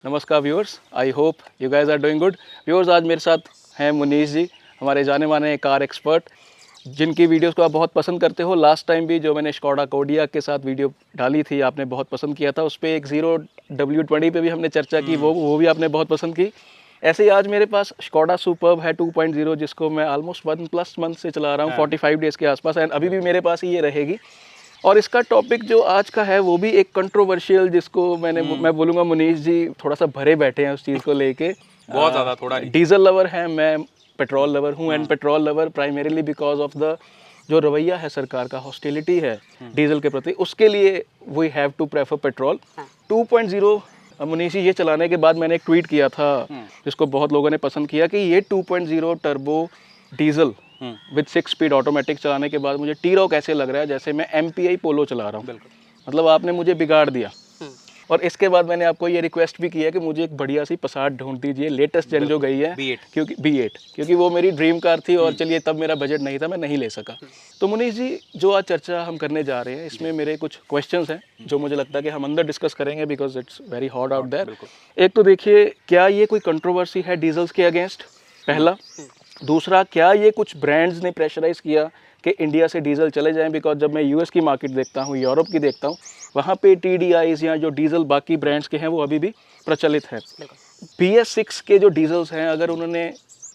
नमस्कार viewers, I hope you guys are doing good. Viewers, आज मेरे साथ हैं मुनीश जी, हमारे जाने माने कार एक्सपर्ट, जिनकी वीडियोस को आप बहुत पसंद करते हो। लास्ट टाइम भी जो मैंने स्कोडा कोडियाक के साथ वीडियो डाली थी, आपने बहुत पसंद किया था। उस पर एक 0W20 पे भी हमने चर्चा की, वो भी आपने बहुत पसंद की। ऐसे ही आज मेरे पास स्कोडा सुपर्ब है 2.0, जिसको मैं ऑलमोस्ट 1+ मंथ से चला रहा हूँ, 45 डेज़ के आसपास, एंड अभी भी मेरे पास ही ये रहेगी। और इसका टॉपिक जो आज का है वो भी एक कंट्रोवर्शियल, जिसको मैं बोलूँगा मुनीश जी थोड़ा सा भरे बैठे हैं उस चीज़ को लेके। बहुत ज़्यादा थोड़ा डीजल लवर है, मैं पेट्रोल लवर हूँ, and petrol lover primarily because of the जो रवैया है सरकार का, हॉस्टिलिटी है डीजल के प्रति, उसके लिए we have to prefer petrol 2.0। Munish ji, ये चलाने के बाद मैंने एक ट्वीट किया था जिसको बहुत लोगों ने पसंद किया कि ये 2.0 turbo diesel with 6 speed automatic चलाने के बाद मुझे टी-रॉक ऐसे लग रहा है जैसे मैं MPI पोलो चला रहा हूँ। मतलब आपने मुझे बिगाड़ दिया। और इसके बाद मैंने आपको ये रिक्वेस्ट भी की है कि मुझे एक बढ़िया सी पसाट ढूंढ दीजिए, लेटेस्ट जेन जो गई है, क्योंकि वो मेरी ड्रीम कार थी, और चलिए तब मेरा बजट नहीं था, मैं नहीं ले सका। तो मुनीश जी, जो आज चर्चा हम करने जा रहे हैं, इसमें मेरे कुछ क्वेश्चंस हैं जो मुझे लगता है कि हम अंदर डिस्कस करेंगे, because it's very hot out there. एक तो देखिए, क्या ये कोई कंट्रोवर्सी है डीजल्स के अगेंस्ट, पहला। दूसरा, क्या ये कुछ ब्रांड्स ने प्रेशराइज किया कि इंडिया से डीजल चले जाएं, बिकॉज जब मैं US की मार्केट देखता हूँ, यूरोप की देखता हूँ, वहाँ पे TDIs या जो डीजल बाकी ब्रांड्स के हैं वो अभी भी प्रचलित हैं। BS6 के जो डीजल्स हैं, अगर उन्होंने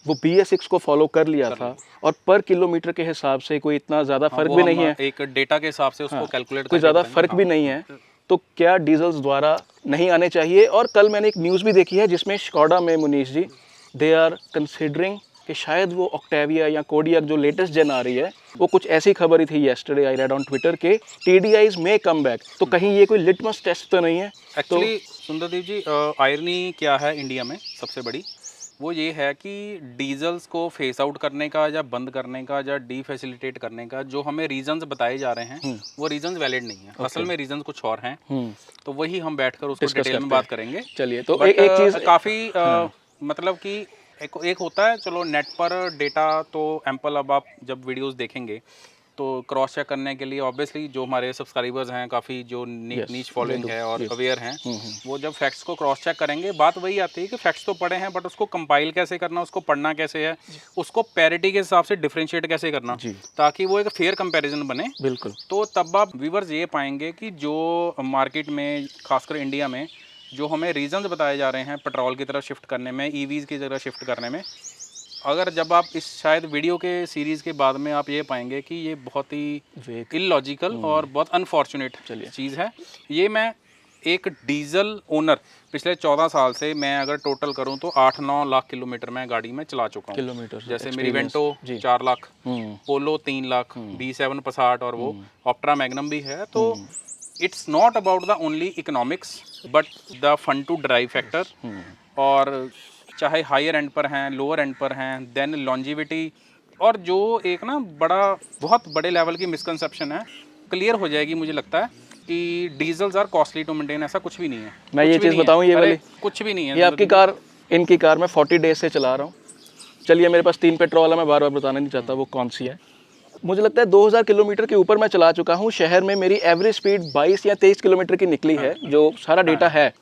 वो BS6 को फॉलो कर लिया था और पर किलोमीटर के हिसाब से कोई इतना ज़्यादा फर्क भी नहीं है, एक डेटा के हिसाब से उसको कैलकुलेट कोई ज़्यादा फर्क भी नहीं है, तो क्या डीजल्स द्वारा नहीं आने चाहिए? और कल मैंने एक न्यूज़ भी देखी है जिसमें स्कोडा में, मुनीश जी, दे आर कंसिडरिंग कि शायद वो ऑक्टेविया या कोडियाक जो लेटेस्ट जेन आ रही है, वो कुछ ऐसी खबर ही थी yesterday I read on Twitter के TDIs में कम बैक। तो कहीं ये कोई लिटमस टेस्ट तो नहीं है? एक्चुअली सुंदरदेव जी, आयरनी क्या है इंडिया में सबसे बड़ी, वो ये है कि डीजल्स को फेस आउट करने का या बंद करने का या डीफैसिलिटेट करने का जो हमें रीजंस बताए जा रहे हैं, वो रीजंस वैलिड नहीं है। असल में रीजंस कुछ और हैं, तो वही हम बैठकर उसको डिटेल में बात करेंगे। चलिए, तो एक चीज़ काफ़ी मतलब कि एक होता है, चलो नेट पर डेटा तो एम्पल, अब आप जब वीडियोस देखेंगे तो क्रॉस चेक करने के लिए ऑब्वियसली जो हमारे सब्सक्राइबर्स हैं, काफ़ी जो नीच फॉलोइंग है और अवेयर हैं, वो जब फैक्ट्स को क्रॉस चेक करेंगे, बात वही आती है कि फैक्ट्स तो पढ़े हैं, बट उसको कंपाइल कैसे करना, उसको पढ़ना कैसे है, उसको पैरिटी के हिसाब से डिफरेंशिएट कैसे करना, ताकि वो एक फेयर कंपैरिजन बने। बिल्कुल। तो तब आप व्यूअर्स ये पाएंगे कि जो मार्केट में, खासकर इंडिया में, जो हमें रीजंस बताए जा रहे हैं पेट्रोल की तरफ शिफ्ट करने में, EVs की जगह शिफ्ट करने में, अगर जब आप इस शायद वीडियो के सीरीज़ के बाद में आप ये पाएंगे कि ये बहुत ही इलॉजिकल और बहुत अनफॉर्चुनेट चीज़ है। ये मैं एक डीजल ओनर पिछले 14 साल से, मैं अगर टोटल करूं तो 8-9 लाख किलोमीटर मैं गाड़ी में चला चुका हूं। किलोमीटर जैसे मेरी Vento 4 lakh, Polo 3 lakh, B7 Passat और वो ऑप्ट्रा मैग्नम भी है। तो it's not about the only economics but the fun to drive factor. और चाहे हायर एंड पर हैं, लोअर एंड पर हैं, देन लॉन्जिविटी, और जो एक ना बहुत बड़े लेवल की मिसकंसेप्शन है, क्लियर हो जाएगी मुझे लगता है कि diesels are costly to maintain. ऐसा कुछ भी नहीं है। मैं ये चीज़ बताऊं, ये वाली कुछ भी नहीं है। ये आपकी कार, इनकी कार मैं 40 डेज से चला रहा हूँ। चलिए, मेरे पास 3 पेट्रोल है, मैं बार बार बताना नहीं चाहता वो कौन सी है। मुझे लगता है 2000 किलोमीटर के ऊपर मैं चला चुका हूँ। शहर में मेरी एवरेज स्पीड 22 या 23 किलोमीटर की निकली है, जो सारा डेटा है।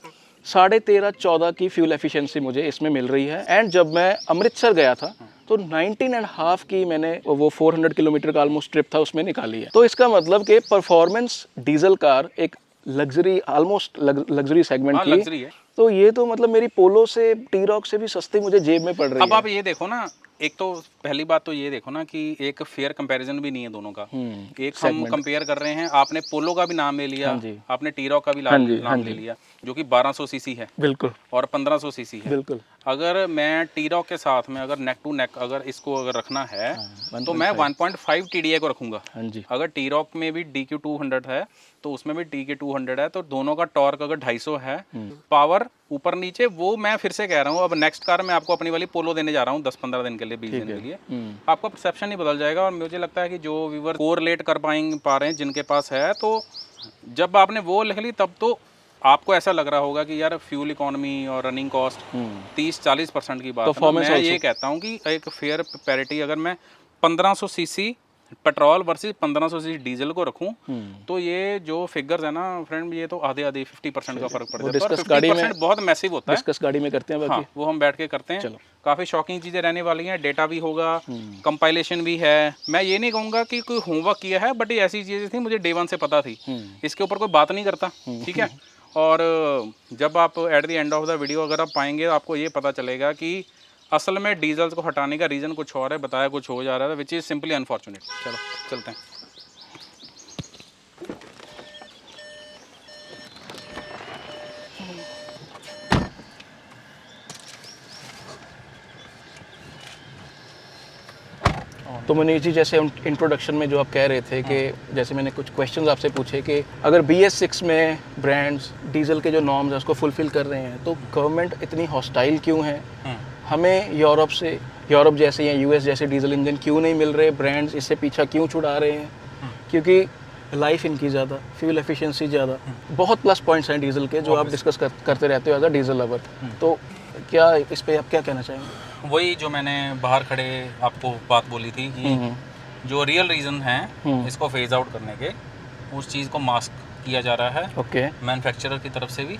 13.5-14 की फ्यूल एफिशिएंसी मुझे इसमें मिल रही है। एंड जब मैं अमृतसर गया था तो 19.5 की मैंने वो 400 किलोमीटर का ऑलमोस्ट ट्रिप था, उसमें निकाली है। तो इसका मतलब कि परफॉर्मेंस डीजल कार एक लग्जरी, ऑलमोस्ट लग्जरी सेगमेंट की लग्जरी है। तो ये तो मतलब मेरी पोलो से, टी-रॉक से भी सस्ती मुझे जेब में पड़ रही है। अब आप ये देखो ना, एक तो पहली बात तो ये देखो ना कि एक फेयर कंपैरिजन भी नहीं है दोनों का। एक हम कंपेयर कर रहे हैं, आपने पोलो का भी नाम ले लिया, आपने टी-रॉक का भी नाम ले लिया, जो कि 1200 सीसी है, बिल्कुल, और 1500 सीसी है, बिल्कुल। अगर मैं टी-रॉक के साथ में अगर नेक टू नेक अगर इसको अगर रखना है तो मैं 1.5 TDI को रखूंगा। अगर टी-रॉक में भी DQ200 है तो उसमें भी DQ200 है, तो दोनों का टॉर्क अगर 250 है, पावर ऊपर नीचे, वो मैं फिर से कह रहा हूँ, अब नेक्स्ट कार मैं आपको अपनी वाली पोलो देने जा रहा हूँ 10-15 दिन के लिए, 20 दिन के लिए, आपका परसेप्शन ही बदल जाएगा। और मुझे लगता है कि जो व्यूअर कोरिलेट कर पा रहे हैं जिनके पास है, तो जब आपने वो लिख ली तब तो आपको ऐसा लग रहा होगा कि यार फ्यूल इकोनॉमी और रनिंग कॉस्ट 30-40% की बात है। मैं ये कहता हूँ कि एक फेयर पैरिटी, अगर मैं 1500 CC petrol versus 1500 CC diesel को रखूं तो ये जो फिगर्स है ना फ्रेंड, ये तो आधे आधे 50% का फर्क पड़ जाता है। डिस्कस गाड़ी में 50% बहुत मैसिव होता है। डिस्कस गाड़ी में करते हैं बाकी। हाँ, वो हम बैठ के करते हैं। चलो। काफ़ी शॉकिंग चीज़ें रहने वाली हैं, डेटा भी होगा, कंपाइलेशन भी है। मैं ये नहीं कहूँगा कि कोई होमवर्क किया है, बट ये ऐसी चीज़ें थी मुझे डे 1 से पता थी, इसके ऊपर कोई बात नहीं करता, ठीक है। और जब आप at the end of the video अगर आप पाएंगे तो आपको ये पता चलेगा कि असल में डीजल्स को हटाने का रीज़न कुछ और है, बताया कुछ हो जा रहा था, विच इज़ सिंपली अनफॉर्चुनेट। चलो चलते हैं। तो मनीष जी, जैसे इंट्रोडक्शन में जो आप कह रहे थे कि जैसे मैंने कुछ क्वेश्चंस आपसे पूछे कि अगर BS6 में ब्रांड्स डीजल के जो नॉर्म्स हैं उसको फुलफिल कर रहे हैं तो गवर्नमेंट इतनी हॉस्टाइल क्यों है? हमें यूरोप जैसे या US जैसे डीजल इंजन क्यों नहीं मिल रहे? ब्रांड्स इससे पीछा क्यों छुड़ा रहे हैं? क्योंकि लाइफ इनकी ज़्यादा, फ्यूल एफिशिएंसी ज़्यादा, बहुत प्लस पॉइंट्स हैं डीजल के जो आप डिस्कस करते रहते हो एज अ डीजल लवर। तो क्या इस पे आप क्या कहना चाहेंगे? वही जो मैंने बाहर खड़े आपको बात बोली थी कि जो रियल रीज़न है इसको फेज आउट करने के, उस चीज़ को मास्क किया जा रहा है ओके। मैन्युफैक्चरर की तरफ से भी,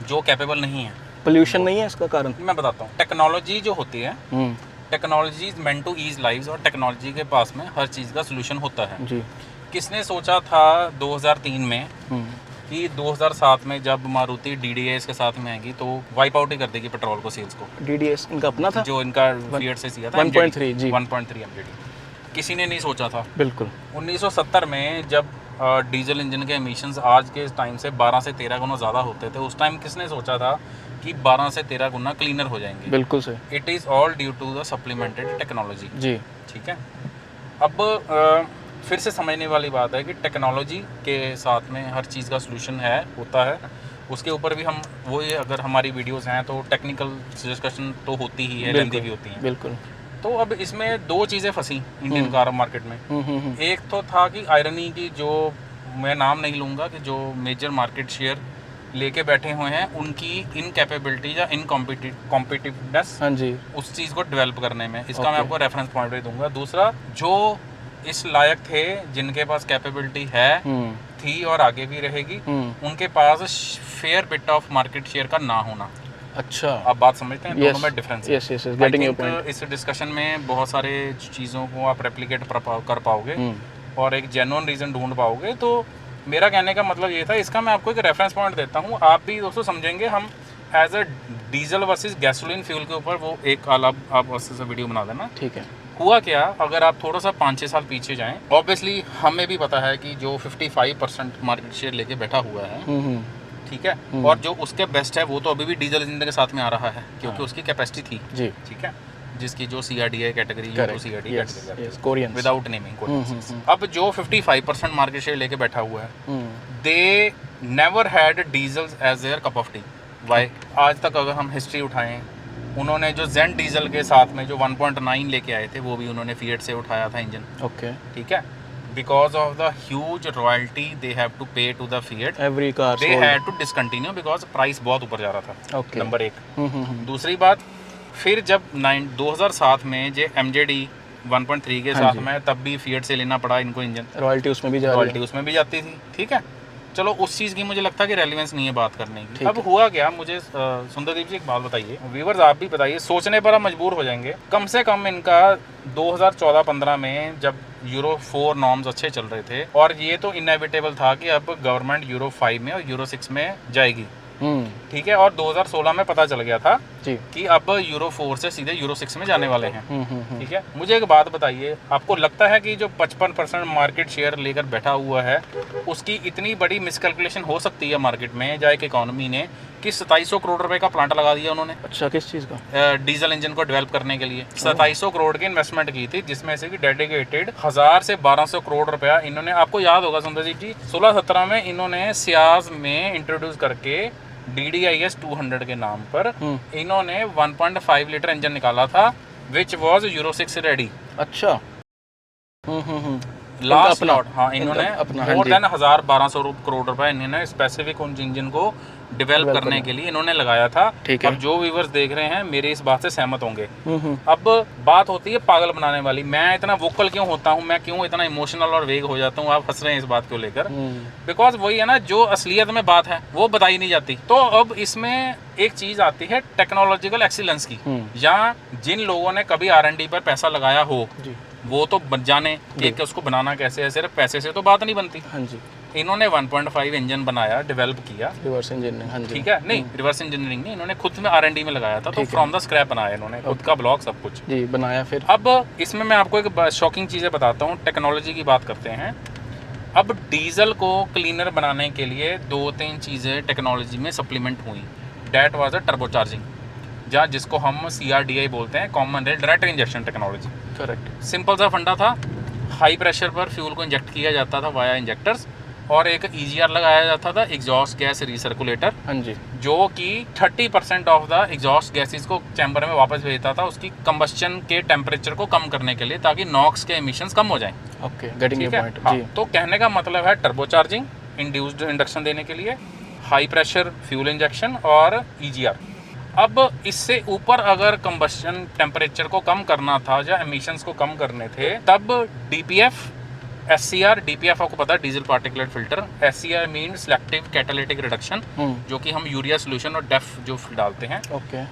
जो कैपेबल नहीं है। पोल्यूशन नहीं है इसका कारण? मैं बताता हूँ। टेक्नोलॉजी जो होती है, technology is meant to ease lives, और टेक्नोलॉजी के पास में हर चीज़ का सोल्यूशन होता है जी। किसने सोचा था 2003 में कि 2007 में जब मारुति DDS के साथ में आएगी तो वाइप आउट ही कर देगी पेट्रोल को, सेल्स को। DDS इनका अपना था जो इनका फिएट से सिया था 1.3 जी 1.3 MGD। किसी ने नहीं सोचा था। बिल्कुल। 1970 में जब डीजल इंजन के एमिशंस आज के टाइम से 12 से 13 गुना ज़्यादा होते थे, उस टाइम किसने सोचा था कि 12 से 13 गुना क्लीनर हो जाएंगे? बिल्कुल सही। It is all due to the supplemented technology जी। ठीक है। अब फिर से समझने वाली बात है कि टेक्नोलॉजी के साथ में हर चीज़ का सलूशन है, होता है। उसके ऊपर भी हम वही, अगर हमारी वीडियोस हैं तो टेक्निकल डिस्कशन तो होती ही है, लेंदी भी होती है। बिल्कुल। तो अब इसमें दो चीज़ें फंसी इंडियन कार मार्केट में। एक तो था कि आयरनी की, जो मैं नाम नहीं लूँगा, कि जो मेजर मार्केट शेयर लेके बैठे हुए हैं उनकी इनकैपेबिलिटी या इनकॉम्पिटिटिवनेस, हाँ जी, उस चीज़ को डेवलप करने में। इसका मैं आपको रेफरेंस पॉइंट भी दूंगा। दूसरा, जो इस लायक थे, जिनके पास कैपेबिलिटी है थी और आगे भी रहेगी, उनके पास fair bit of market share का ना होना। अच्छा, आप बात समझते हैं? दोनों में डिफरेंस है। Yes, getting your point. इस डिस्कशन में बहुत सारे चीज़ों को आप रेप्लिकेट कर पाओगे और एक जेन्युइन रीज़न ढूंढ पाओगे। तो मेरा कहने का मतलब ये था। इसका मैं आपको एक रेफरेंस पॉइंट देता हूँ, आप भी दोस्तों समझेंगे। हम as a diesel versus gasoline fuel के ऊपर वो एक आप उससे वीडियो बना देना, ठीक है। हुआ क्या, अगर आप थोड़ा सा 5-6 साल पीछे जाएं, ऑब्वियसली हमें भी पता है कि जो 55% मार्केट शेयर लेके बैठा हुआ है, ठीक है, और जो उसके बेस्ट है वो तो अभी भी डीजल इंजन के साथ में आ रहा है, क्योंकि उसकी कैपेसिटी थी जी, ठीक है, जिसकी जो CRDI category, CRDI category, without naming. अब जो 55% मार्केट शेयर लेके बैठा हुआ है, they never had diesel as their cup of tea. Why? आज तक अगर हम हिस्ट्री उठाएं, उन्होंने जो जेन डीजल के साथ में जो 1.9 लेके आए थे, वो भी उन्होंने फिएट से उठाया था इंजन, ओके, ठीक है। Because of the huge royalty they have to pay to the Fiat, every car they had to discontinue because price बहुत ऊपर जा रहा था, okay. नंबर एक। दूसरी बात, फिर जब 2007 में जो MJD 1.3 के साथ में, तब भी फिएट से लेना पड़ा इनको इंजन, रॉयल्टी उसमें भी जाती थी, ठीक है। चलो, उस चीज़ की मुझे लगता है कि रेलेवेंस नहीं है बात करने की। अब हुआ क्या, मुझे सुंदरदीप जी एक बात बताइए, व्यूअर्स आप भी बताइए, सोचने पर आप मजबूर हो जाएंगे। कम से कम इनका 2014-15 में जब यूरो 4 नॉर्म्स अच्छे चल रहे थे, और ये तो इनएविटेबल था कि अब गवर्नमेंट यूरो 5 में और यूरो 6 में जाएगी, ठीक है। और 2016 में पता चल गया था जी कि अब यूरो 4 से सीधे यूरो 6 में जाने वाले हैं, ठीक है। मुझे एक बात बताइए, आपको लगता है कि जो 55% मार्केट शेयर लेकर बैठा हुआ है, उसकी इतनी बड़ी मिसकैलकुलेशन हो सकती है मार्केट में, या एक इकोनॉमी ने, कि 2700 करोड़ रुपए का प्लांट लगा दिया उन्होंने? अच्छा, किस चीज़ का? डीजल इंजन को डेवलप करने के लिए 2700 करोड़ की इन्वेस्टमेंट की थी, जिसमें से कि डेडिकेटेड 1000 से 1200 करोड़ रुपया इन्होंने, आपको याद होगा सुंदरजीत जी, 16-17 में इन्होंने सियाज में इंट्रोड्यूस करके DDIS 200 के नाम पर इन्होंने 1.5 लीटर इंजन निकाला था, विच वॉज यूरो 6 रेडी। अच्छा, लास्ट लॉट, हाँ इन्होंने अपना, हाँ मोर जी। देन 1000-1200 करोड़ रुपए इन्होंने स्पेसिफिक उन इंजन को डेवलप करने के लिए इन्होंने लगाया था। ठीक है। अब जो व्यूअर्स देख रहे हैं मेरे इस बात से सहमत होंगे। अब बात होती है पागल बनाने वाली, मैं इतना वोकल क्यों होता हूँ, मैं क्यों इतना इमोशनल और वेग हो जाता हूँ, आप हंस रहे हैं इस बात को लेकर, बिकॉज वही है ना, जो असलियत में बात है वो बताई नहीं जाती। तो अब इसमें एक चीज आती है टेक्नोलॉजिकल एक्सीलेंस की, या जिन लोगों ने कभी R&D पर पैसा लगाया हो जी। वो तो जाने एक उसको बनाना कैसे है, सिर्फ पैसे से तो बात नहीं बनती। हाँ जी। इन्होंने 1.5 इंजन बनाया, डेवलप किया, रिवर्स इंजीनियरिंग, हाँ जी। ठीक है, नहीं रिवर्स इंजीनियरिंग नहीं, इन्होंने खुद में R&D में लगाया था, तो फ्रॉम द स्क्रैप बनाया इन्होंने, खुद का ब्लॉक सब कुछ जी बनाया। फिर अब इसमें मैं आपको एक शॉकिंग चीज़ें बताता हूँ, टेक्नोलॉजी की बात करते हैं। अब डीजल को क्लीनर बनाने के लिए 2-3 चीज़ें टेक्नोलॉजी में सप्लीमेंट हुई। डैट वाज अ टर्बोचार्जिंग, या जिसको हम CRDI बोलते हैं, common rail direct injection technology. Correct. Simple सा फंडा था, हाई प्रेशर पर फ्यूल को इंजेक्ट किया जाता था वाया इंजेक्टर्स, और एक EGR लगाया जाता था, एग्जॉस्ट गैस रिसर्कुलेटर, हाँ जी। जो कि 30% ऑफ द एग्जॉस्ट गैसेस को चैम्बर में वापस भेजता था उसकी कंबस्शन के टेम्परेचर को कम करने के लिए, ताकि नॉक्स के एमिशंस कम हो जाएं। ओके, गेटिंग योर ठीक पॉइंट। है, हाँ, जी। तो कहने का मतलब है टर्बोचार्जिंग, इंड्यूस्ड इंडक्शन देने के लिए, हाई प्रेशर फ्यूल इंजेक्शन और EGR। अब इससे ऊपर अगर कंबस्शन टेम्परेचर को कम करना था या एमिशंस को कम करने थे, तब DPF, SCR, DPF आपको पता है diesel particulate filter, SCR mean selective catalytic reduction, जो कि हम यूरिया सोल्यूशन और डेफ जो डालते हैं। ओके।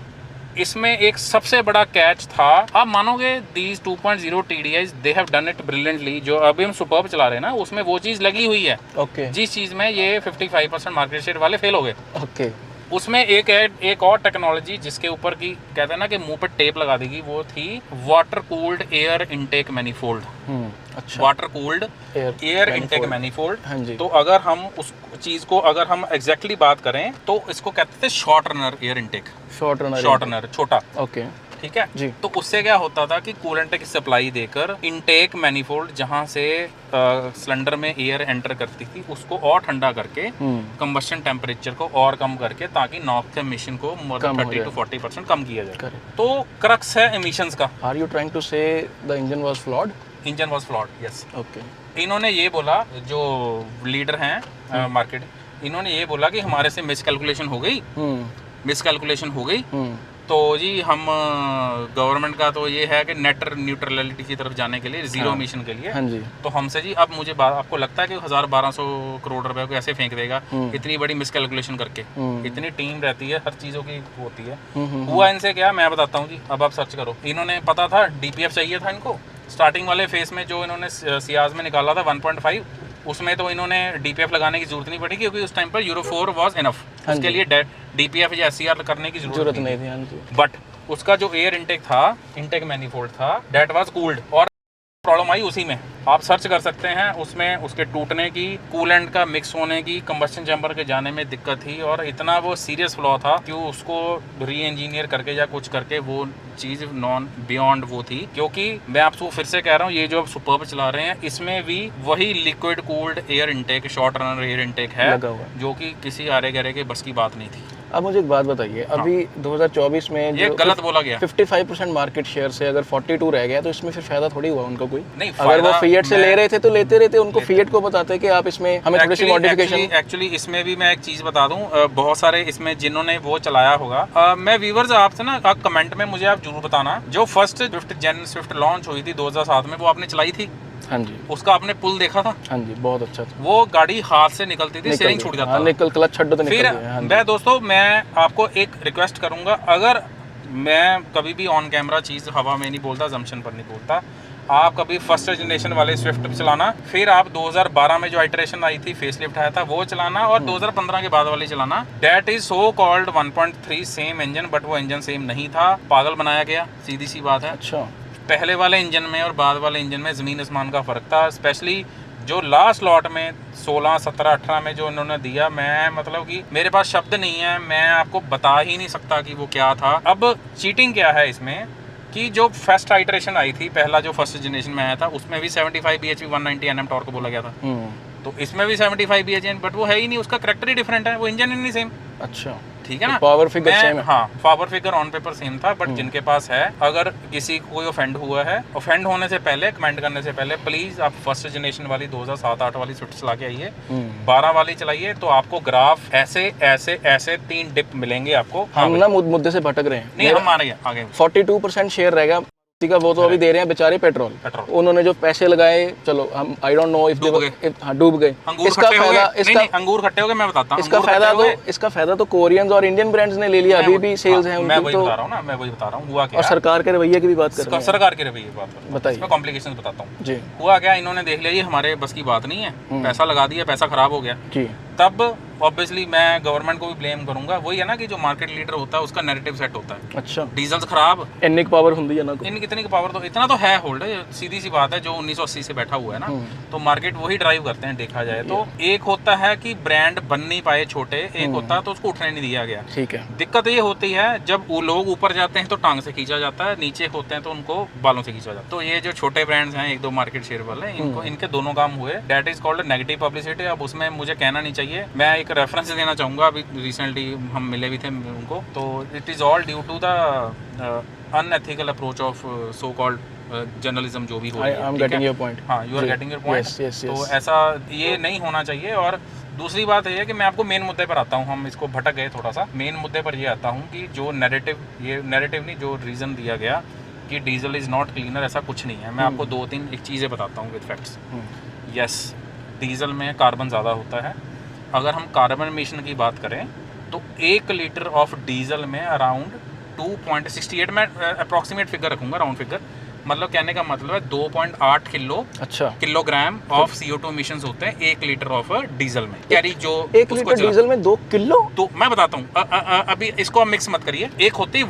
इसमें एक सबसे बड़ा कैच था, आप मानोगे, these 2.0 TDIs they have done it brilliantly. जो अभी हम सुपर्ब चला रहे हैं ना, उसमें वो चीज़ लगी हुई है, ओके। जिस चीज़ में ये 55% मार्केट शेयर वाले फेल हो गए। ओके। उसमें एक और टेक्नोलॉजी जिसके ऊपर की कहते हैं ना कि मुंह पर टेप लगा देगी, वो थी water cooled air intake manifold. अच्छा। Water cooled air intake manifold. हाँ जी। तो अगर हम उस चीज को अगर हम एग्जैक्टली बात करें तो इसको कहते थे short runner air intake. Short runner छोटा। ओके। ठीक है जी। तो उससे क्या होता था कि कूलेंट की सप्लाई देकर इनटेक मैनिफोल्ड जहां से सिलेंडर में एयर एंटर करती थी उसको और ठंडा करके कंबस्शन टेम्परेचर को और कम करके, ताकि नॉक्स के एमिशन को 30 to 40% कम किया जाए। Correct. तो क्रक्स है एमिशंस का। आर यू ट्राइंग टू से the engine was flawed? Engine was flawed, yes. Okay. इन्होंने ये बोला, जो लीडर हैं मार्केट, इन्होंने ये बोला कि हमारे से मिसकैलकुलेशन हो गई। तो जी हम गवर्नमेंट का तो ये है कि नेट न्यूट्रलिटी की तरफ जाने के लिए, जीरो एमिशन के लिए। हाँ जी। तो हमसे जी अब मुझे आपको लगता है कि 1000-1200 करोड़ रुपए को ऐसे फेंक देगा इतनी बड़ी मिसकैलकुलेशन करके? इतनी टीम रहती है, हर चीज़ों की होती है। हुआ इनसे क्या, मैं बताता हूँ जी, अब आप सर्च करो। इन्होंने पता था DPF चाहिए था इनको, स्टार्टिंग वाले फेस में जो इन्होंने सियाज में निकाला था 1.5, उसमें तो इन्होंने DPF लगाने की जरूरत नहीं पड़ी, क्योंकि उस टाइम पर यूरो 4 वाज इनफ। उसके लिए DPF या SCR करने की जरूरत नहीं थी। हाँ जी। बट उसका जो एयर इनटेक था, इनटेक मैनिफोल्ड था, दैट वाज कूल्ड, और प्रॉब्लम आई उसी में। आप सर्च कर सकते हैं, उसमें उसके टूटने की, कूलेंट का मिक्स होने की, कंबस्शन चैम्बर के जाने में दिक्कत थी, और इतना वो सीरियस फ्लॉ था कि उसको री इंजीनियर करके या कुछ करके वो चीज़ नॉन बियॉन्ड वो थी। क्योंकि मैं आपको फिर से कह रहा हूँ, ये जो आप सुपर्ब चला रहे हैं इसमें भी वही liquid cooled air intake, short runner air intake है, जो कि किसी आरे गहरे के बस की बात नहीं थी। अब मुझे एक बात बताइए, अभी 2024 में ये गलत बोला गया, 55% मार्केट शेयर से अगर 42 रह गया, तो इसमें फिर फायदा थोड़ी हुआ उनको कोई? नहीं, अगर वो फिएट से ले रहे थे तो लेते रहते, उनको फिएट को बताते कि आप इसमें हमें थोड़ी सी मॉडिफिकेशन। एक्चुअली इसमें भी मैं एक चीज बता दूं, बहुत सारे इसमें जिन्होंने वो चलाया होगा, मैं व्यूअर्स आपसे ना कमेंट में मुझे आप जरूर बताना, जो फर्स्ट स्विफ्ट लॉन्च हुई थी 2007 में, वो आपने चलाई थी? हाँ जी। उसका आपने पुल देखा था? हाँ जी, बहुत अच्छा था। वो गाड़ी हाथ से निकलती थी, स्टीयरिंग छूट जाता था, निकल क्लच छड्डो तो निकल फिर गया। हाँ मैं दोस्तों, मैं आपको एक रिक्वेस्ट करूंगा, अगर मैं कभी भी ऑन कैमरा चीज़ हवा में नहीं बोलता, जम्पशन पर नहीं बोलता, आप कभी फर्स्ट जनरेशन वाले स्विफ्ट चलाना, फिर आप 2012 में जो आइटरेशन आई थी, फेसलिफ्ट आया था, वो चलाना, और 2015 के बाद वाली चलाना। That is so called 1.3 same engine, but वो इंजन सेम नहीं था, पागल बनाया गया, सीधी सी बात है। अच्छा। पहले वाले इंजन में और बाद वाले इंजन में ज़मीन आसमान का फ़र्क था, स्पेशली जो लास्ट लॉट में 16, 17, 18 में जो इन्होंने दिया, मैं मतलब कि मेरे पास शब्द नहीं है, मैं आपको बता ही नहीं सकता कि वो क्या था। अब चीटिंग क्या है इसमें, कि जो फर्स्ट आइटरेशन आई थी, पहला जो फर्स्ट जनरेशन में आया था, उसमें भी 75 bhp 190 Nm टॉर्क बोला गया था। तो इसमें भी 75 bhp, बट वो है ही नहीं, उसका करैक्टर ही डिफरेंट है, वो इंजन ही नहीं सेम। अच्छा, ठीक है ना, पावर फिगर मैं- सेम है। हाँ, power figure on paper same था, बट जिनके पास है, अगर किसी को कोई ऑफेंड हुआ है, ऑफेंड होने से पहले, कमेंट करने से पहले प्लीज आप फर्स्ट जनरेशन वाली 2007-8 वाली स्विफ्ट चला के आइए, 12 वाली चलाइए, तो आपको ग्राफ ऐसे ऐसे ऐसे 3 डिप मिलेंगे आपको। हम ना मुद्दे से भटक रहे हैं। नहीं, हम आ रहे हैं आगे। 42% शेयर रहेगा का, वो तो अभी दे रहे हैं बेचारे पेट्रोल। उन्होंने जो पैसे लगाए, चलो हम आई डोंट नो इफ डूब गए। इसका फायदा, अंगूर खट्टे हो गए, मैं बताता हूँ इसका फायदा तो कोरियंस और इंडियन ब्रांड्स ने ले लिया, अभी भी सेल्स हैं उनकी। मैं वही बता रहा हूँ ना, मैं वही बता रहा हूँ। हुआ क्या, और सरकार के रवैये की भी बात कर रहे हैं। सरकार के रवैये की बात बताइए, मैं कॉम्प्लिकेशन बताता हूँ जी। हुआ क्या, इन्होंने देख लिया ये हमारे बस की बात नहीं है, पैसा लगा दिया, पैसा खराब हो गया जी। तब ऑब्वियसली मैं गवर्नमेंट को भी ब्लेम करूंगा। वही है ना कि जो मार्केट लीडर होता है उसका नैरेटिव सेट होता है। अच्छा, डीजल्स खराब, इतनी पावर होती है ना, इतनी की पावर तो इतना तो है होल्ड, सीधी सी बात है। जो 1980 से बैठा हुआ है ना, तो मार्केट वही ड्राइव करते हैं देखा जाए तो। एक होता है कि ब्रांड बन नहीं पाए छोटे, एक होता है तो उसको उठने नहीं दिया गया। ठीक है। दिक्कत ये होती है जब वो लोग ऊपर जाते हैं तो टांग से खींचा जाता है, नीचे होते हैं तो उनको बालों से खींचा जाता है। तो ये जो छोटे ब्रांड्स हैं, 1-2 मार्केट शेयर वाले, इनको इनके दोनों काम हुए। That is called negative publicity. अब उसमें मुझे कहना नहीं चाहिए, मैं एक रेफरेंस देना चाहूंगा। अभी रिसेंटली हम मिले भी थे उनको, तो it is all due to the unethical approach of so called journalism जो भी हो रही है। I am getting your point. हाँ, you are getting your point. तो ऐसा ये नहीं होना चाहिए। और दूसरी बात ये है कि मैं आपको मेन मुद्दे पर आता हूँ, हम इसको भटक गए थोड़ा सा। मेन मुद्दे पर ये आता हूँ कि जो नैरेटिव, ये नैरेटिव नहीं, जो रीज़न दिया गया कि डीजल इज़ नॉट क्लीनर, ऐसा कुछ नहीं है। मैं आपको 2-3 एक चीज़ें बताता हूँ विद फैक्ट्स। यस, डीजल में कार्बन ज़्यादा होता है। अगर हम कार्बन एमिशन की बात करें तो 1 लीटर ऑफ डीजल में अराउंड 2.68, मैं अप्रॉक्सीमेट फिगर रखूँगा, राउंड फिगर, मतलब कहने का मतलब है 2.8 किलोग्राम ऑफ CO2 एमिशंस होते हैं 1 लीटर ऑफ डीजल में। कैरी जो 1 लीटर डीजल में 2 किलो, तो मैं बताता हूँ, अभी इसको आप मिक्स मत करिए। एक होती है